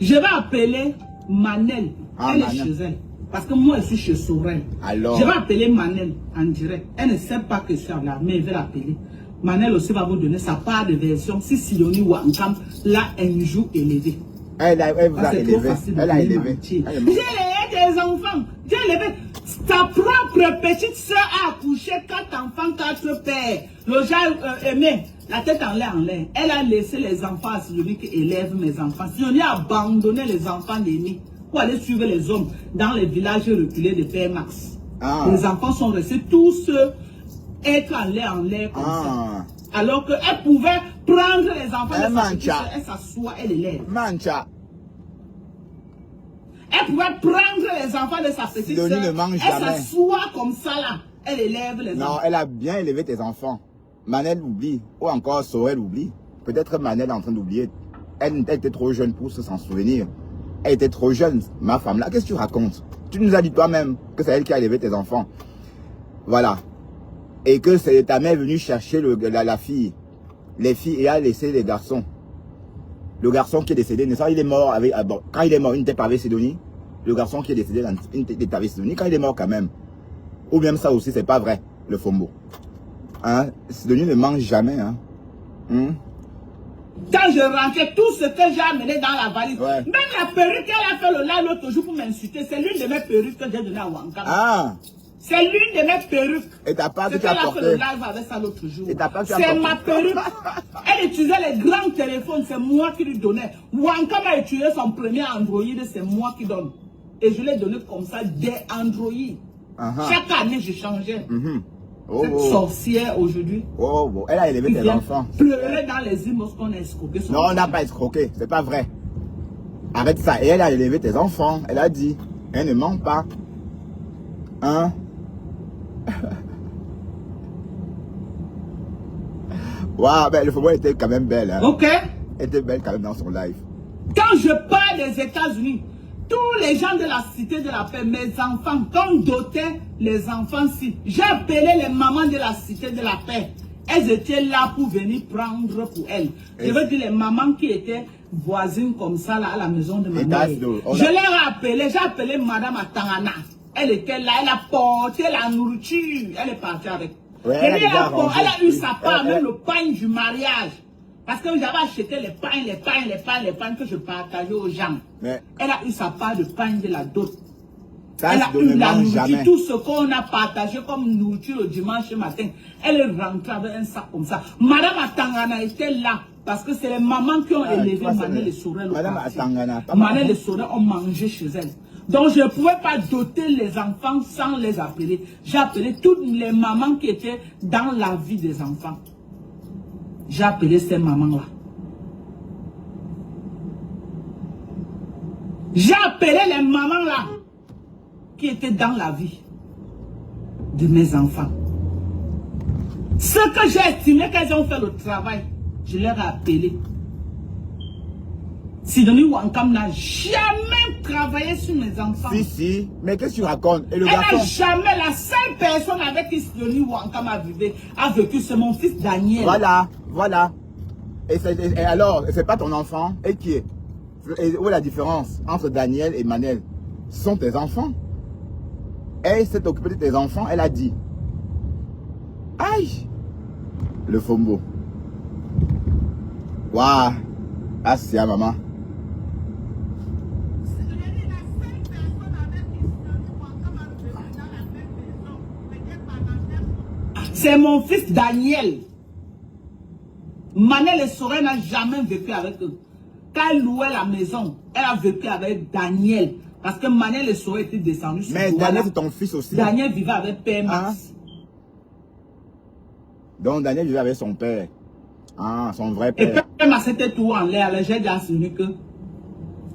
Je vais appeler Manel. Ah, elle est chez elle. Parce que moi, je suis chez Sorel. Alors. Je vais appeler Manel en direct. Elle ne sait pas que je suis là, mais elle va l'appeler. Manel aussi va vous donner sa part de version si Sidonie Wankam l'a un jour élevé. Elle vous a élevé. Elle a élevé. J'ai élevé des enfants. J'ai élevé. Ta propre petite soeur a accouché 4 enfants, 4 pères. Le genre aimé, la tête en l'air. Elle a laissé les enfants à Sidonie qui élève mes enfants. Sidonie a abandonné les enfants d'Aimé pour aller suivre les hommes dans les villages reculés de Père Max. Les enfants sont restés tous être en l'air comme ça. Alors qu'elle pouvait prendre les enfants de sa petite soeur, elle s'assoit, elle élève. Mancha. Elle pouvait prendre les enfants de sa petite soeur, elle s'assoit comme ça là, elle élève les enfants. Non, elle a bien élevé tes enfants. Manel oublie, ou encore Sorel oublie. Peut-être Manel est en train d'oublier. Elle était trop jeune pour s'en souvenir. Elle était trop jeune, ma femme là. Qu'est-ce que tu racontes? Tu nous as dit toi-même que c'est elle qui a élevé tes enfants. Voilà. Et que c'est ta mère venue chercher la fille. Les filles et a laissé les garçons. Le garçon qui est décédé, il est mort avec... Bon, quand il est mort, il n'était pas avec Sidonie. Le garçon qui est décédé, il était avec Sidonie. Quand il est mort quand même. Ou même ça aussi, c'est pas vrai, le Fombo. Hein? Sidonie ne mange jamais. Hein? Quand je rentrais, tout ce que j'ai amené dans la valise, même la perruque qu'elle a fait le live l'autre jour pour m'insulter, c'est l'une de mes perruques que j'ai donnée à Wankam. C'est l'une de mes perruques. Et t'as pas que tu as porté. Elle a fait le live avec ça l'autre jour. C'est ma perruque. Elle utilisait les grands téléphones, c'est moi qui lui donnais. Wankam a utilisé son premier Android, c'est moi qui donne. et je l'ai donné comme ça des Android. Chaque année, je changeais. Cette sorcière aujourd'hui. Elle a élevé tes enfants. Pleurer dans les immeubles qu'on a escroqué. Non, on n'a pas escroqué, c'est pas vrai. Arrête ça. Et elle a élevé tes enfants. Elle a dit, elle ne ment pas. Hein? Waouh, ben, le Fombo était quand même belle. Hein? Ok. Elle était belle quand même dans son live. Quand je parle des États-Unis, tous les gens de la cité de la paix, mes enfants, quand on dotait les enfants-ci, j'ai appelé les mamans de la cité de la paix. Elles étaient là pour venir prendre pour elles. Je veux dire les mamans qui étaient voisines comme ça là à la maison de ma mère. Je leur ai appelé, j'ai appelé Madame Atangana. Elle était là, elle a porté la nourriture, elle est partie avec. Ouais, elle a eu sa part, même le pain du mariage. Parce que j'avais acheté les pains que je partageais aux gens. Mais elle a eu sa part de pain de la dot. Elle a eu la nourriture, tout ce qu'on a partagé comme nourriture le dimanche matin. Elle est rentrée avec un sac comme ça. Madame Atangana était là. Parce que c'est les mamans qui ont élevé Manel et Sorel. Madame Atangana. Manel et Sorel ont mangé chez elle. Donc je ne pouvais pas doter les enfants sans les appeler. J'ai appelé toutes les mamans qui étaient dans la vie des enfants. J'ai appelé ces mamans-là. J'ai appelé les mamans-là qui étaient dans la vie de mes enfants. Ce que j'ai estimé qu'elles ont fait le travail, je leur ai appelé. Sidonie Wankam n'a jamais travaillé sur mes enfants. Si, mais qu'est-ce que tu racontes? Et le elle garçon? n'a jamais, la seule personne avec qui Sidonie Wankam a vécu, c'est mon fils Daniel. Voilà. Et alors, c'est pas ton enfant? Et qui est? Et où est la différence entre Daniel et Manel? Ce sont tes enfants. Elle s'est occupée de tes enfants, elle a dit. Aïe! Le Fombo. Waouh! Ah, c'est à maman. C'est mon fils Daniel. Manel et Sorel n'a jamais vécu avec eux. Quand elle louait la maison, elle a vécu avec Daniel. Parce que Manel et Sorel étaient descendus sur Mais Daniel, c'est ton fils aussi. Daniel vivait avec Père Max. Donc Daniel vivait avec son père. Ah, son vrai père. Et Père Max était tout en l'air. J'ai dit à celui que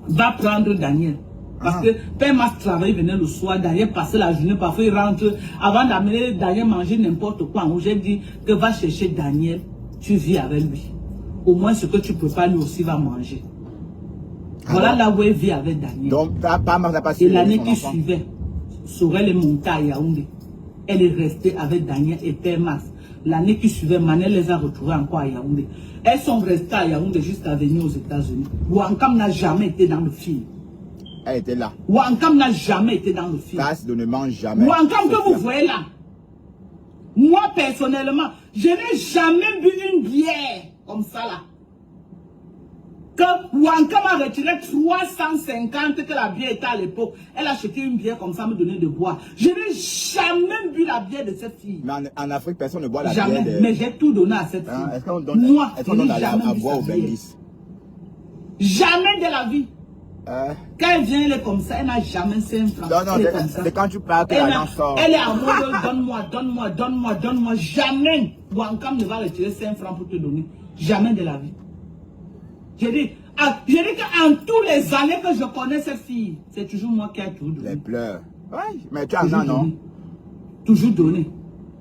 va prendre Daniel. Parce que Père Max travaillait, venait le soir, Daniel passait la journée, parfois il rentre. Avant d'amener Daniel manger n'importe quoi, j'ai dit que va chercher Daniel, tu vis avec lui. Au moins ce que tu peux pas, lui aussi va manger. Voilà là où elle vit avec Daniel. Donc, pas Max n'a pas suivi. Et l'année qui suivait, Sorel est montée à Yaoundé. Elle est restée avec Daniel et Père Max. L'année qui suivait, Manel les a retrouvés encore à Yaoundé. Elles sont restées à Yaoundé jusqu'à venir aux États-Unis. Wankam n'a jamais été dans le film. Elle était là. Wankam n'a jamais été dans le film. Ça, ne mange jamais. Wankam que vous voyez là. Moi, personnellement, je n'ai jamais bu une bière comme ça là. Que Wankam a retiré 350 que la bière était à l'époque. Elle a acheté une bière comme ça, me donner de boire. Je n'ai jamais bu la bière de cette fille. Mais en Afrique, personne ne boit la jamais. bière. Mais j'ai tout donné à cette fille. Est-ce qu'on donne, moi, est-ce qu'on donne à boire au Bengis? Jamais de la vie. Quand elle vient, elle est comme ça, elle n'a jamais 5 francs. Non, c'est quand tu parles que l'argent sort. Elle est en mode donne-moi. Jamais Wankam ne va retirer 5 francs pour te donner. Jamais de la vie. J'ai dit qu'en tous les années que je connais cette fille, c'est toujours moi qui ai tout donné. Les pleurs. Oui, mais tu en as, non? Toujours donné.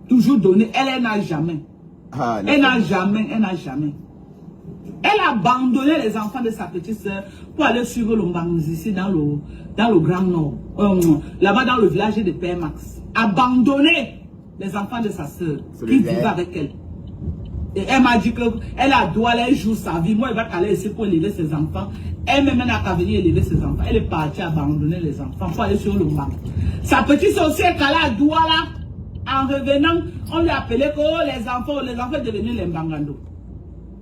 Toujours donné. Elle n'a jamais. Elle n'a jamais. Elle a abandonné les enfants de sa petite soeur pour aller suivre l'Ombangs ici dans le Grand Nord. Là-bas dans le village de Père Max. Abandonné les enfants de sa soeur qui vivent avec elle. Et elle m'a dit qu'elle a droit, elle joue sa vie. Moi, elle va aller ici pour élever ses enfants. Elle-même n'a qu'à venir élever ses enfants. Elle est partie abandonner les enfants pour aller sur l'Ombang. Sa petite soeur, qu'elle a droit là, en revenant, on lui a appelé que les enfants sont devenus les Mbangando.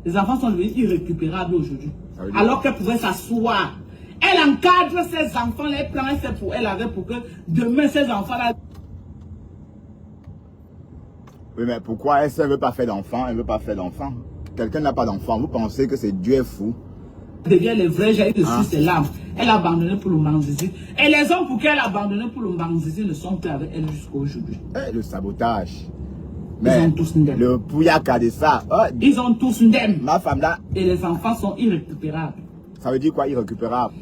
Les enfants sont devenus irrécupérables aujourd'hui. Alors qu'elle pouvait s'asseoir. Elle encadre ses enfants, elle prend un fait pour elle avec pour que demain ses enfants là. Oui, mais pourquoi elle ne veut pas faire d'enfant? Elle ne veut pas faire d'enfant. Quelqu'un n'a pas d'enfant. Vous pensez que c'est Dieu est fou? Devient les vrais jaillis dessus ses larmes. Elle a abandonné pour le Mbanzizi. Et les hommes pour qui elle a abandonné pour le Mbanzizi ne sont plus avec elle jusqu'à aujourd'hui. Le sabotage. Ils ont tous ndem. Le pouyaka de ça. Ils ont tous ndem. Ma femme là. Et les enfants sont irrécupérables. Ça veut dire quoi irrécupérable?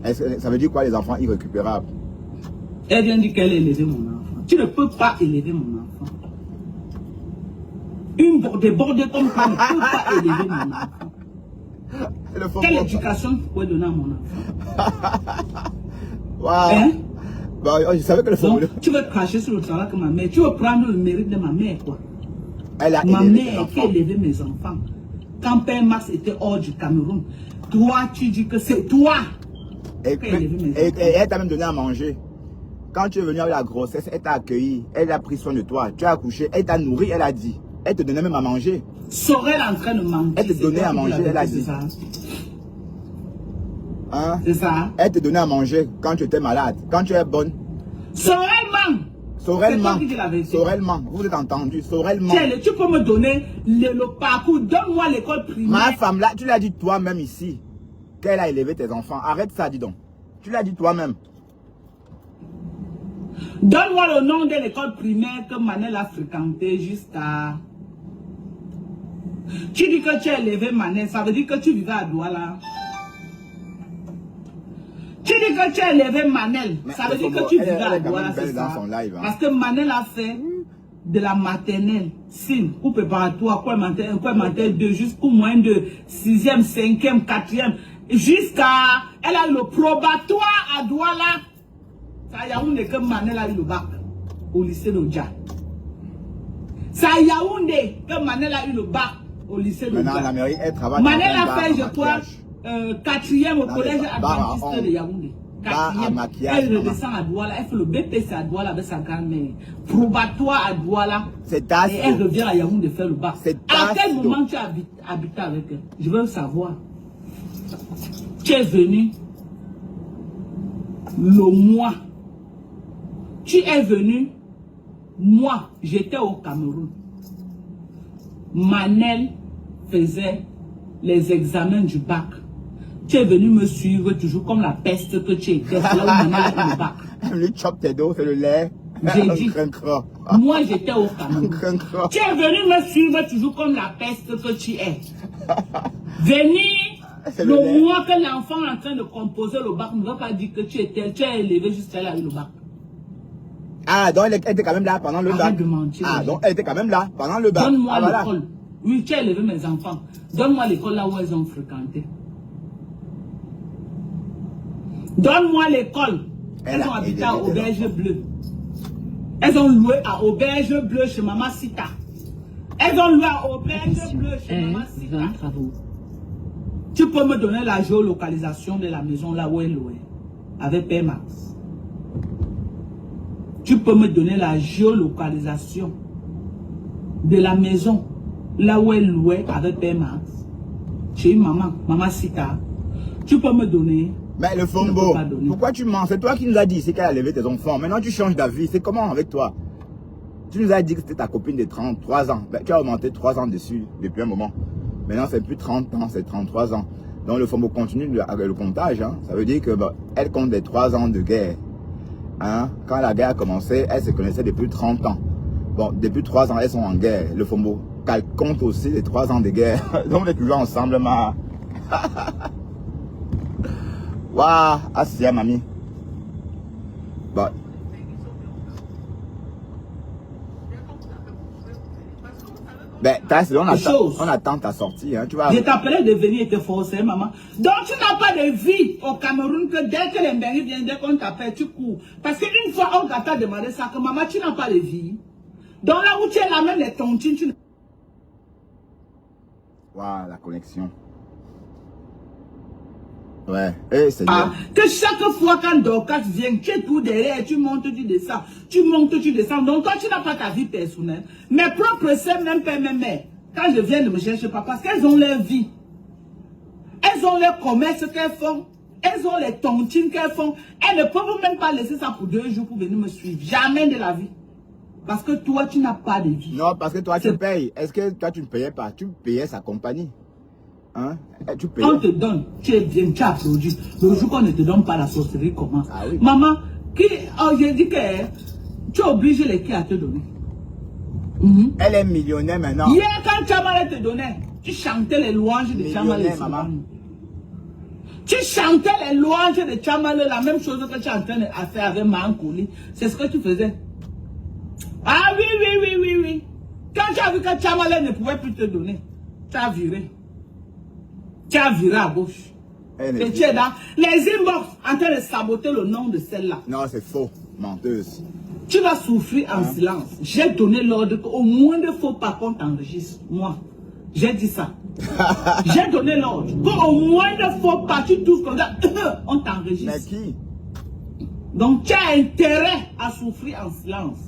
Ça veut dire quoi les enfants irrécupérables? Elle vient dire qu'elle a élevé mon enfant. Tu ne peux pas élever mon enfant. Une débordée comme ça ne peut pas élever mon enfant. Quelle éducation tu peux donner à mon enfant? Wow. Hein? Bon, je savais que le fond. Tu veux cracher sur le travail que ma mère. Tu veux prendre le mérite de ma mère, quoi. Ma mère qui a élevé mes enfants. Quand Père Max était hors du Cameroun, toi, tu dis que c'est toi qui a élevé mes enfants. Et elle t'a même donné à manger. Quand tu es venu avec la grossesse, elle t'a accueilli, elle a pris soin de toi. Tu as accouché, elle t'a nourri, elle a dit. Elle te donnait même à manger. Sorel en train de manger. Elle te donnait à manger, elle a dit. Hein? C'est ça. Elle te donnait à manger quand tu étais malade. Quand tu es bonne. Sorellement. Sorellement. Vous êtes entendu. Sorellement. Tu peux me donner le parcours. Donne-moi l'école primaire. Ma femme là, tu l'as dit toi-même ici. Qu'elle a élevé tes enfants. Arrête ça, dis donc. Tu l'as dit toi-même. Donne-moi le nom de l'école primaire que Manel a fréquenté jusqu'à... Tu dis que tu as élevé Manel, ça veut dire que tu vivais à Douala. Tu dis que tu as élevé Manel, ça veut dire que tu vivais à Douala, c'est ça. Parce que Manel a fait de la maternelle, signe, ou préparatoire, quoi maternelle 2, jusqu'au moins de 6e, 5e, 4e, jusqu'à... Elle a eu le probatoire à Douala. C'est à Yaoundé que Manel a eu le bac au lycée de Dja. C'est à Yaoundé que Manel a eu le bac au lycée de Dja. Maintenant, la mairie, elle travaille. Manel a fait, je crois, 4e au collège adventiste de Yaoundé. 4e. Elle redescend à Douala, elle fait le BPC à Douala avec sa grand-mère. Probatoire à Douala. Et elle revient à Yaoundé faire le bac. À quel moment tu as habité avec elle? Je veux savoir. Tu es venu le mois. Tu es venu, moi, j'étais au Cameroun. Manel faisait les examens du bac. Tu es venu me suivre toujours comme la peste que tu étais. C'est là où Manel a eu le bac. Le chop tes dos, c'est le lait. J'ai dit, moi j'étais au Cameroun. Tu es venu me suivre toujours comme la peste que tu es. Venir le mois que l'enfant est en train de composer le bac ne va pas dire que tu as élevé jusqu'à là eu le bac. Ah, donc elle était quand même là pendant le bac. Arrête de mentir. Ah, donc elle était quand même là pendant le bac. Donne-moi l'école. Oui, tu as élevé mes enfants. Donne-moi l'école là où elles ont fréquenté. Donne-moi l'école. Elles ont habité à Auberge Bleue. Elles ont loué à Auberge Bleue chez Maman Sita. Elles ont loué à Auberge Bleue chez Maman Sita. Tu peux me donner la géolocalisation de la maison là où elle louait avec Père Max. Tu peux me donner la géolocalisation de la maison là où elle louait avec Père Max. Chez une maman Sita. Tu peux me donner. Mais le Fombo, pourquoi tu mens? C'est toi qui nous as dit, c'est qu'elle a levé tes enfants. Maintenant tu changes d'avis. C'est comment avec toi? Tu nous as dit que c'était ta copine de 33 ans. Ben, tu as augmenté 3 ans dessus depuis un moment. Maintenant c'est plus 30 ans, c'est 33 ans. Donc le Fombo continue le comptage. Hein. Ça veut dire que elle compte des 3 ans de guerre. Hein? Quand la guerre a commencé, elles se connaissaient depuis 30 ans. Bon, depuis 3 ans, elles sont en guerre. Le Fombo compte aussi les 3 ans de guerre. Donc, on est toujours ensemble, ma. Waouh, Asia, mamie. Bon. Ben, on attend ta sortie, hein, tu vois. Je t'appelais de venir et te forcer, maman. Donc, tu n'as pas de vie au Cameroun que dès que les mairies viennent, dès qu'on t'appelle, tu cours. Parce qu'une fois, on t'a demandé ça, que maman, tu n'as pas de vie. Donc là où tu es là, même les tontines, tu n'as waouh, la connexion. Ouais, c'est bien. Que chaque fois quand Dorcas vient, tu es tout derrière, tu montes, tu descends. Tu montes, tu descends. Donc toi, tu n'as pas ta vie personnelle. Mes propres sœurs, même père, même mère, quand je viens de me chercher, papa, parce qu'elles ont leur vie. Elles ont leur commerce qu'elles font. Elles ont les tontines qu'elles font. Elles ne peuvent même pas laisser ça pour 2 jours pour venir me suivre. Jamais de la vie. Parce que toi, tu n'as pas de vie. Non, parce que toi, tu payes. Est-ce que toi, tu ne payais pas? Tu payais sa compagnie. Hein? Tu payes. On te donne, tu es bien, tu applaudis. Le jour qu'on ne te donne pas, la sorcellerie commence. Ah oui. Maman, j'ai dit que tu es obligé les qui à te donner. Elle est millionnaire maintenant. Hier, quand Tchamalé te donnait, tu chantais les louanges de Tchamalé. Maman. Tu chantais les louanges de Tchamalé, la même chose que tu es en train de faire avec Mankouli. C'est ce que tu faisais. Ah oui. Quand tu as vu que Tchamalé ne pouvait plus te donner, tu as viré. Tu as viré à gauche. Et tu es dans les inbox en train de saboter le nom de celle-là. Non, c'est faux. Menteuse. Tu vas souffrir en silence. J'ai donné l'ordre qu'au moins de faux pas qu'on t'enregistre. Moi, j'ai dit ça. J'ai donné l'ordre qu'au moins de faux pas, tu touches comme ça, on t'enregistre. Mais qui? Donc tu as intérêt à souffrir en silence.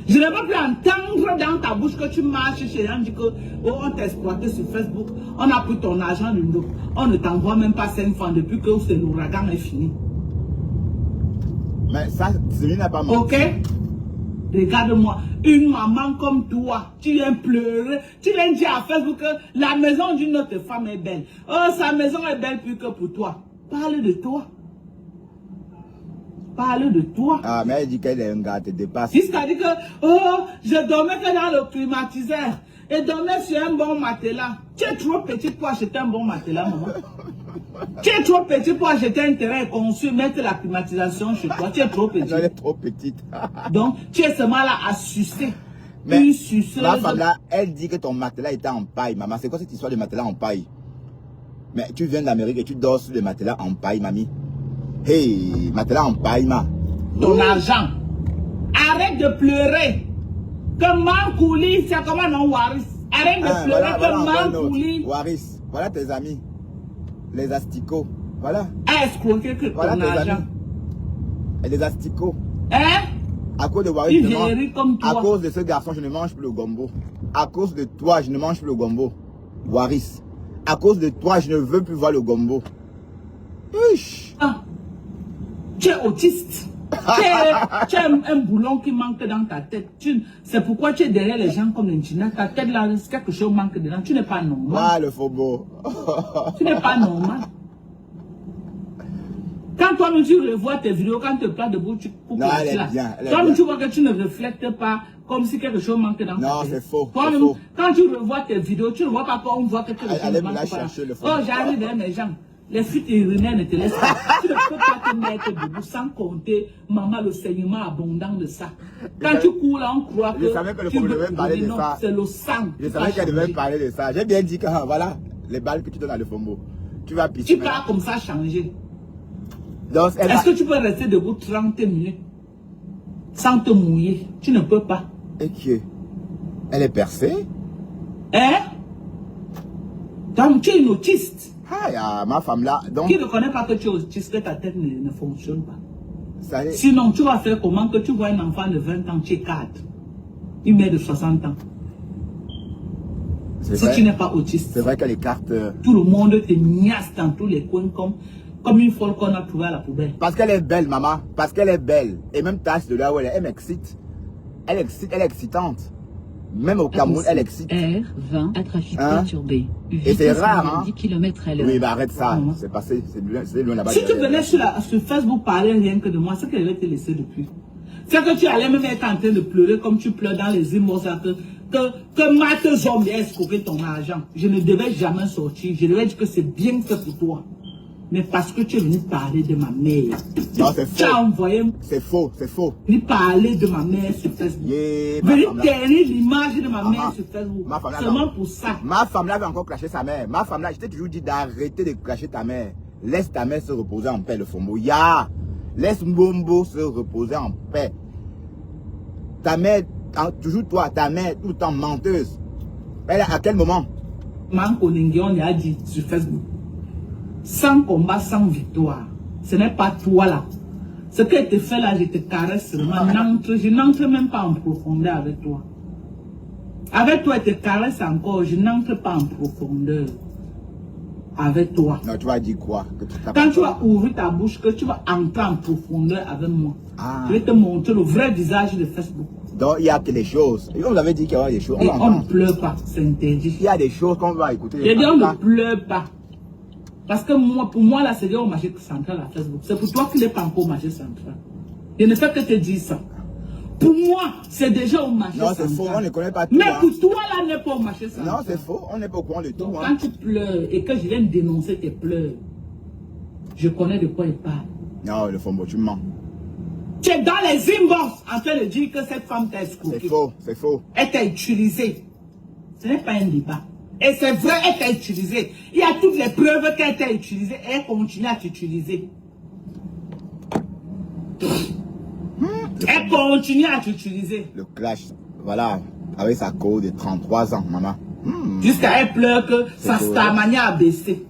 Je ne veux plus entendre dans ta bouche que tu marches chez les gens, dit que on t'a exploité sur Facebook, on a pris ton argent du dos, on ne t'envoie même pas 5 francs depuis que l'ouragan est fini. Mais ça, celui n'a pas menti. Ok? Regarde-moi, une maman comme toi, tu viens pleurer, tu viens dire à Facebook que la maison d'une autre femme est belle. Oh, sa maison est belle plus que pour toi. Parle de toi. Parle de toi. Ah, mais elle dit qu'elle est un gars, te dépasse. C'est-à-dire que, oh, je dormais que dans le climatiseur et dormais sur un bon matelas. Tu es trop petite pour acheter un bon matelas, maman. Tu es trop petit pour acheter un terrain et construire, mettre la climatisation chez toi. Tu es trop petite. Elle est trop petite. Donc, tu es seulement là à sucer. Mais une suceuse. ma femme là, elle dit que ton matelas était en paille. Maman, c'est quoi cette histoire de matelas en paille? Mais tu viens d'Amérique et tu dors sur le matelas en paille, mamie. Hey, matelas en paille, ma. Ton argent. Arrête de pleurer. Que Mankouli, c'est comment non, Waris? Arrête de pleurer que Mankouli. Waris, voilà tes amis. Les asticots. Voilà. A escroqué que Voilà ton tes argent. amis. Et les asticots. Hein? À cause de Waris, Une vieillerie comme toi. à cause de ce garçon, je ne mange plus le gombo. À cause de toi, je ne mange plus le gombo. Waris. À cause de toi, je ne veux plus voir le gombo. Uch. Ah. Tu es autiste. Tu as un boulon qui manque dans ta tête. C'est pourquoi tu es derrière les gens comme l'Inchina. Ta tête là, quelque chose manque dedans. Tu n'es pas normal. Ah, le faux beau. Tu n'es pas normal. Quand toi-même tu revois tes vidéos, quand tu places debout, tu coupes non, elle est bien. Toi-même tu vois que tu ne reflètes pas comme si quelque chose manque dans ta tête. Non, c'est faux. Toi-même, quand tu revois tes vidéos, tu ne vois pas qu'on voit que quelque chose Allez, manque là, pas. chercher le faux. Oh, j'arrive derrière mes jambes. Les fuites urinaires ne te laissent pas. Tu ne peux pas te mettre debout sans compter, maman, le saignement abondant de ça. Quand tu cours là, on croit que. Je savais que le faux devait parler de ça. C'est le sang. Je savais qu'elle devait parler de ça. J'ai bien dit que voilà, les balles que tu donnes à le fombo. Tu vas pisser. Tu pars comme ça changer. Est-ce que tu peux rester debout 30 minutes sans te mouiller? Tu ne peux pas. Et que elle est percée? Hein? Donc tu es une autiste. Ah, ma femme là. Donc, Qui ne connaît pas que tu es autiste, que ta tête ne fonctionne pas. Ça est... Sinon, tu vas faire comment que tu vois un enfant de 20 ans, tu es 4. Une mère de 60 ans. Si tu n'es pas autiste. C'est vrai qu'elle écarte. Tout le monde te niasse dans tous les coins comme une folle qu'on a trouvée à la poubelle. Parce qu'elle est belle, maman. Parce qu'elle est belle. Et même tâche de là où elle m'excite. Elle est excitante. Même au Cameroun, elle excite. R20 à trafic perturbé. Et c'est rare, hein? 10 km à l'heure. Oui, bah arrête ça. C'est passé. C'est loin là-bas. Si tu venais sur Facebook parler rien que de moi, c'est qu'elle avait te laisser depuis. C'est que tu allais même être en train de pleurer comme tu pleures dans les immorts. Que Matt Zombie a escroqué ton argent. Je ne devais jamais sortir. Je devais dire que c'est bien fait pour toi. Mais parce que tu es venu parler de ma mère. Non, c'est faux. Tu as envoyé. C'est faux, c'est faux. Venu parler de ma mère sur Facebook. Venu tenir l'image de ma mère sur Facebook. Seulement pour ça. Ma femme là avait encore craché sa mère. Ma femme là, je t'ai toujours dit d'arrêter de cracher ta mère. Laisse ta mère se reposer en paix, le fombo. Ya! Laisse Mbombo se reposer en paix. Ta mère, toujours toi, ta mère, tout le temps menteuse. Elle, à quel moment? Manko Lingi, on a dit sur Facebook. Sans combat, sans victoire. Ce n'est pas toi là. Ce que tu fais là, je te caresse seulement. Je n'entre même pas en profondeur avec toi. Avec toi, je te caresse encore. Je n'entre pas en profondeur avec toi. Non, tu vas dire quoi? Quand tu vas ouvrir ta bouche, que tu vas entrer en profondeur avec moi. Ah. Je vais te montrer le vrai visage de Facebook. Donc, il y a que des choses. Et on vous avait dit qu'il y a des choses. Et on ne pleure pas, c'est interdit. Il y a des choses qu'on va écouter. Et on ne pleure pas. Parce que moi, pour moi, là, c'est au marché central à Facebook. C'est pour toi qu'il n'est pas encore au marché central. Je ne fais que te dire ça. Pour moi, c'est déjà au marché central. Non, c'est faux, on ne connaît pas tout. Mais pour toi, là, n'est pas au marché central. Non, c'est faux, on n'est pas au courant de tout. Donc, quand tu pleures et que je viens de dénoncer tes pleurs, je connais de quoi il parle. Non, le Fombo, tu mens. Tu es dans les inbox en train de dire que cette femme t'a escroqué. C'est faux, c'est faux. Elle t'a utilisé. Ce n'est pas un débat. Et c'est vrai, elle t'a utilisé. Il y a toutes les preuves qu'elle t'a utilisé et elle continue à t'utiliser. Elle continue à t'utiliser. Le clash, voilà, avec sa cause de 33 ans, maman. Jusqu'à elle pleure que sa stamina a baissé.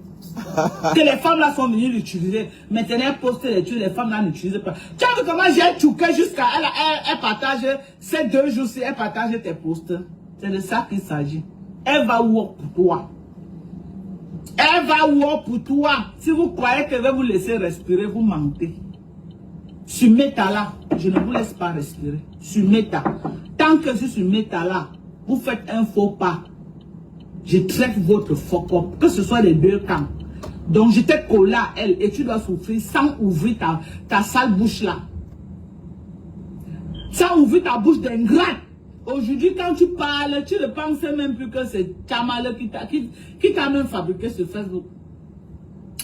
Que les femmes là sont venues l'utiliser. Maintenant, elle poste les trucs, les femmes là n'utilisent pas. Tu as vu comment j'ai touqué jusqu'à elle partage ces 2 jours-ci, elle partage tes posts. C'est de ça qu'il s'agit. Elle va work pour toi. Elle va work pour toi. Si vous croyez qu'elle va vous laisser respirer, vous mentez. Sur Meta là, je ne vous laisse pas respirer. Sur Meta. Tant que je suis sur Meta là, vous faites un faux pas. Je traite votre fuck up. Que ce soit les 2 camps. Donc je t'ai collé à elle et tu dois souffrir sans ouvrir ta sale bouche là. Sans ouvrir ta bouche d'ingrate. Aujourd'hui, quand tu parles, tu ne penses même plus que c'est Chamale qui t'a même fabriqué ce Facebook.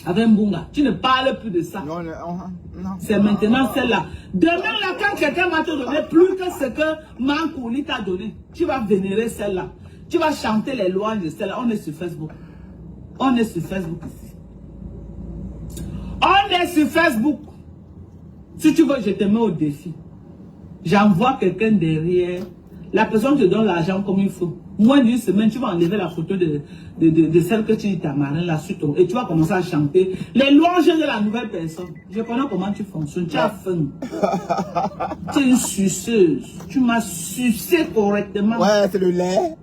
Avec Mbunga. Tu ne parles plus de ça. Non, non. C'est maintenant celle-là. Demain, là, quand quelqu'un va te donner plus que ce que Mankouli t'a donné, tu vas vénérer celle-là. Tu vas chanter les louanges de celle-là. On est sur Facebook. On est sur Facebook ici. On est sur Facebook. Si tu veux, je te mets au défi. J'envoie quelqu'un derrière. La personne te donne l'argent comme il faut. Moins d'une semaine, tu vas enlever la photo de celle que tu dis ta marraine là sur ton, et tu vas commencer à chanter les louanges de la nouvelle personne. Je connais comment tu fonctionnes. Tu as faim. Tu es une suceuse. Tu m'as sucé correctement. Ouais, c'est le lait.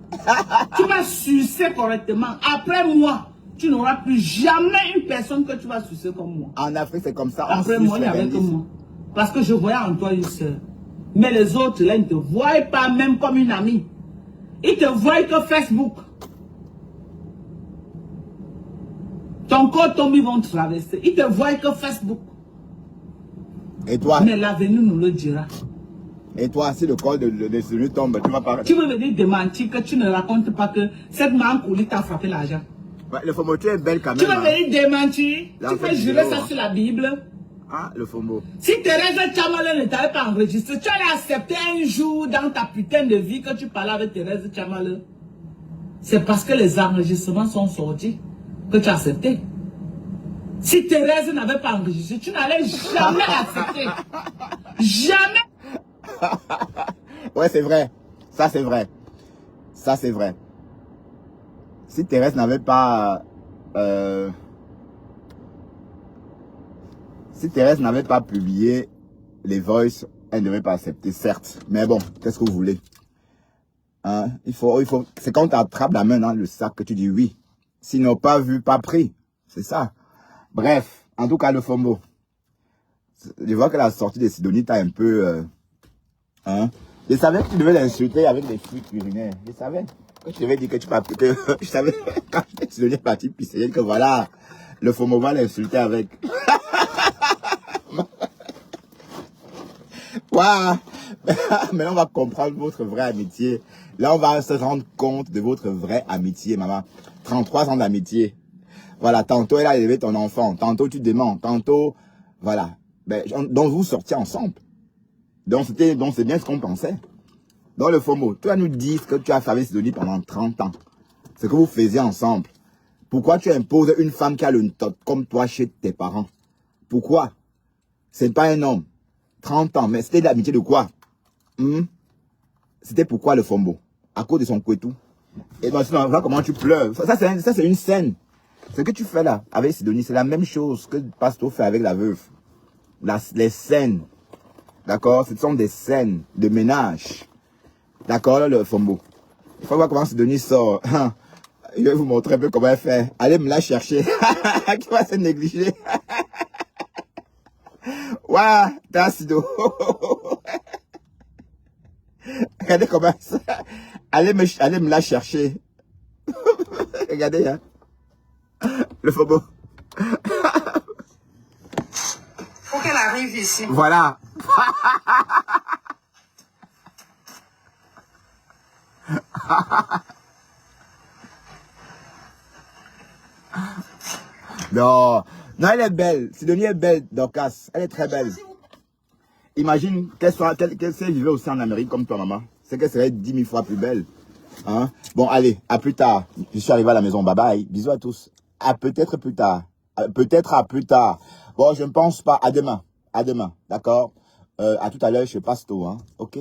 Tu m'as sucé correctement. Après moi, tu n'auras plus jamais une personne que tu vas sucer comme moi. En Afrique, c'est comme ça. Après moi, il n'y avait que moi. Parce que je voyais en toi une sœur. Mais les autres, là, ils ne te voient pas même comme une amie. Ils te voient que Facebook. Ton corps tombe, ils vont traverser. Ils te voient que Facebook. Et toi? Mais l'avenir nous le dira. Et toi, si le corps de celui tombe, tu vas pas... Tu veux venir démentir que tu ne racontes pas que cette Mankouli t'a frappé l'argent. Ouais, le Fombo, tu es belle quand même. Tu veux venir démentir? Tu peux jurer ça sur la Bible. Ah, le Fombo. Si Thérèse Chamale ne t'avait pas enregistré, tu allais accepter un jour dans ta putain de vie que tu parlais avec Thérèse Chamale. C'est parce que les enregistrements sont sortis que tu as accepté. Si Thérèse n'avait pas enregistré, tu n'allais jamais accepter. Jamais. Ouais, c'est vrai. Ça, c'est vrai. Ça, c'est vrai. Si Thérèse n'avait pas... Si Thérèse n'avait pas publié les voices, elle ne devait pas accepter, certes. Mais bon, qu'est-ce que vous voulez? Hein? Il faut, c'est quand tu attrapes la main dans le sac que tu dis oui. Sinon, pas vu, pas pris. C'est ça. Bref, en tout cas, le Fombo. Je vois que la sortie de Sidonie t'a un peu... hein? Je savais que tu devais l'insulter avec des fuites urinaires. Je savais. Quand tu devais dire que tu vas... Je savais, quand Sidonie est parti pisser, que voilà, le Fombo va l'insulter avec... Waouh. Maintenant, on va comprendre votre vraie amitié. Là, on va se rendre compte de votre vraie amitié, maman. 33 ans d'amitié. Voilà, tantôt, elle a élevé ton enfant. Tantôt, tu demandes. Tantôt, voilà. Ben, donc, vous sortiez ensemble. Donc, c'est bien ce qu'on pensait. Dans le Fombo, tu vas nous dire que tu as fait avec Sidonie pendant 30 ans. Ce que vous faisiez ensemble. Pourquoi tu imposes une femme qui a le tot comme toi chez tes parents? Pourquoi? C'est pas un homme. 30 ans, mais c'était de l'amitié de quoi? C'était pourquoi le Fombo? À cause de son couetou. Et donc, sinon, voilà comment tu pleures. Ça c'est une scène. Ce que tu fais là, avec Sidonie, c'est la même chose que Pasto fait avec la veuve. Les scènes. D'accord? Ce sont des scènes de ménage. D'accord, le Fombo? Il faut voir comment Sidonie sort. Je vais vous montrer un peu comment elle fait. Allez me la chercher. Qui va se négliger? Waouh, t'as Sido. Regardez comment ça. Allez me la chercher. Regardez, hein. Le Fobo. Faut qu'elle arrive ici. Voilà. Non, non, elle est belle. Sidonie est belle, Dorcas. Elle est très belle. Imagine qu'elle s'est vivre aussi en Amérique comme toi, maman. C'est qu'elle serait 10 000 fois plus belle. Hein? Bon, allez, à plus tard. Je suis arrivé à la maison. Bye bye. Bisous à tous. À peut-être plus tard. Peut-être à plus tard. Bon, je ne pense pas. À demain. À demain. D'accord? À tout à l'heure, je passe tôt. Hein? Ok?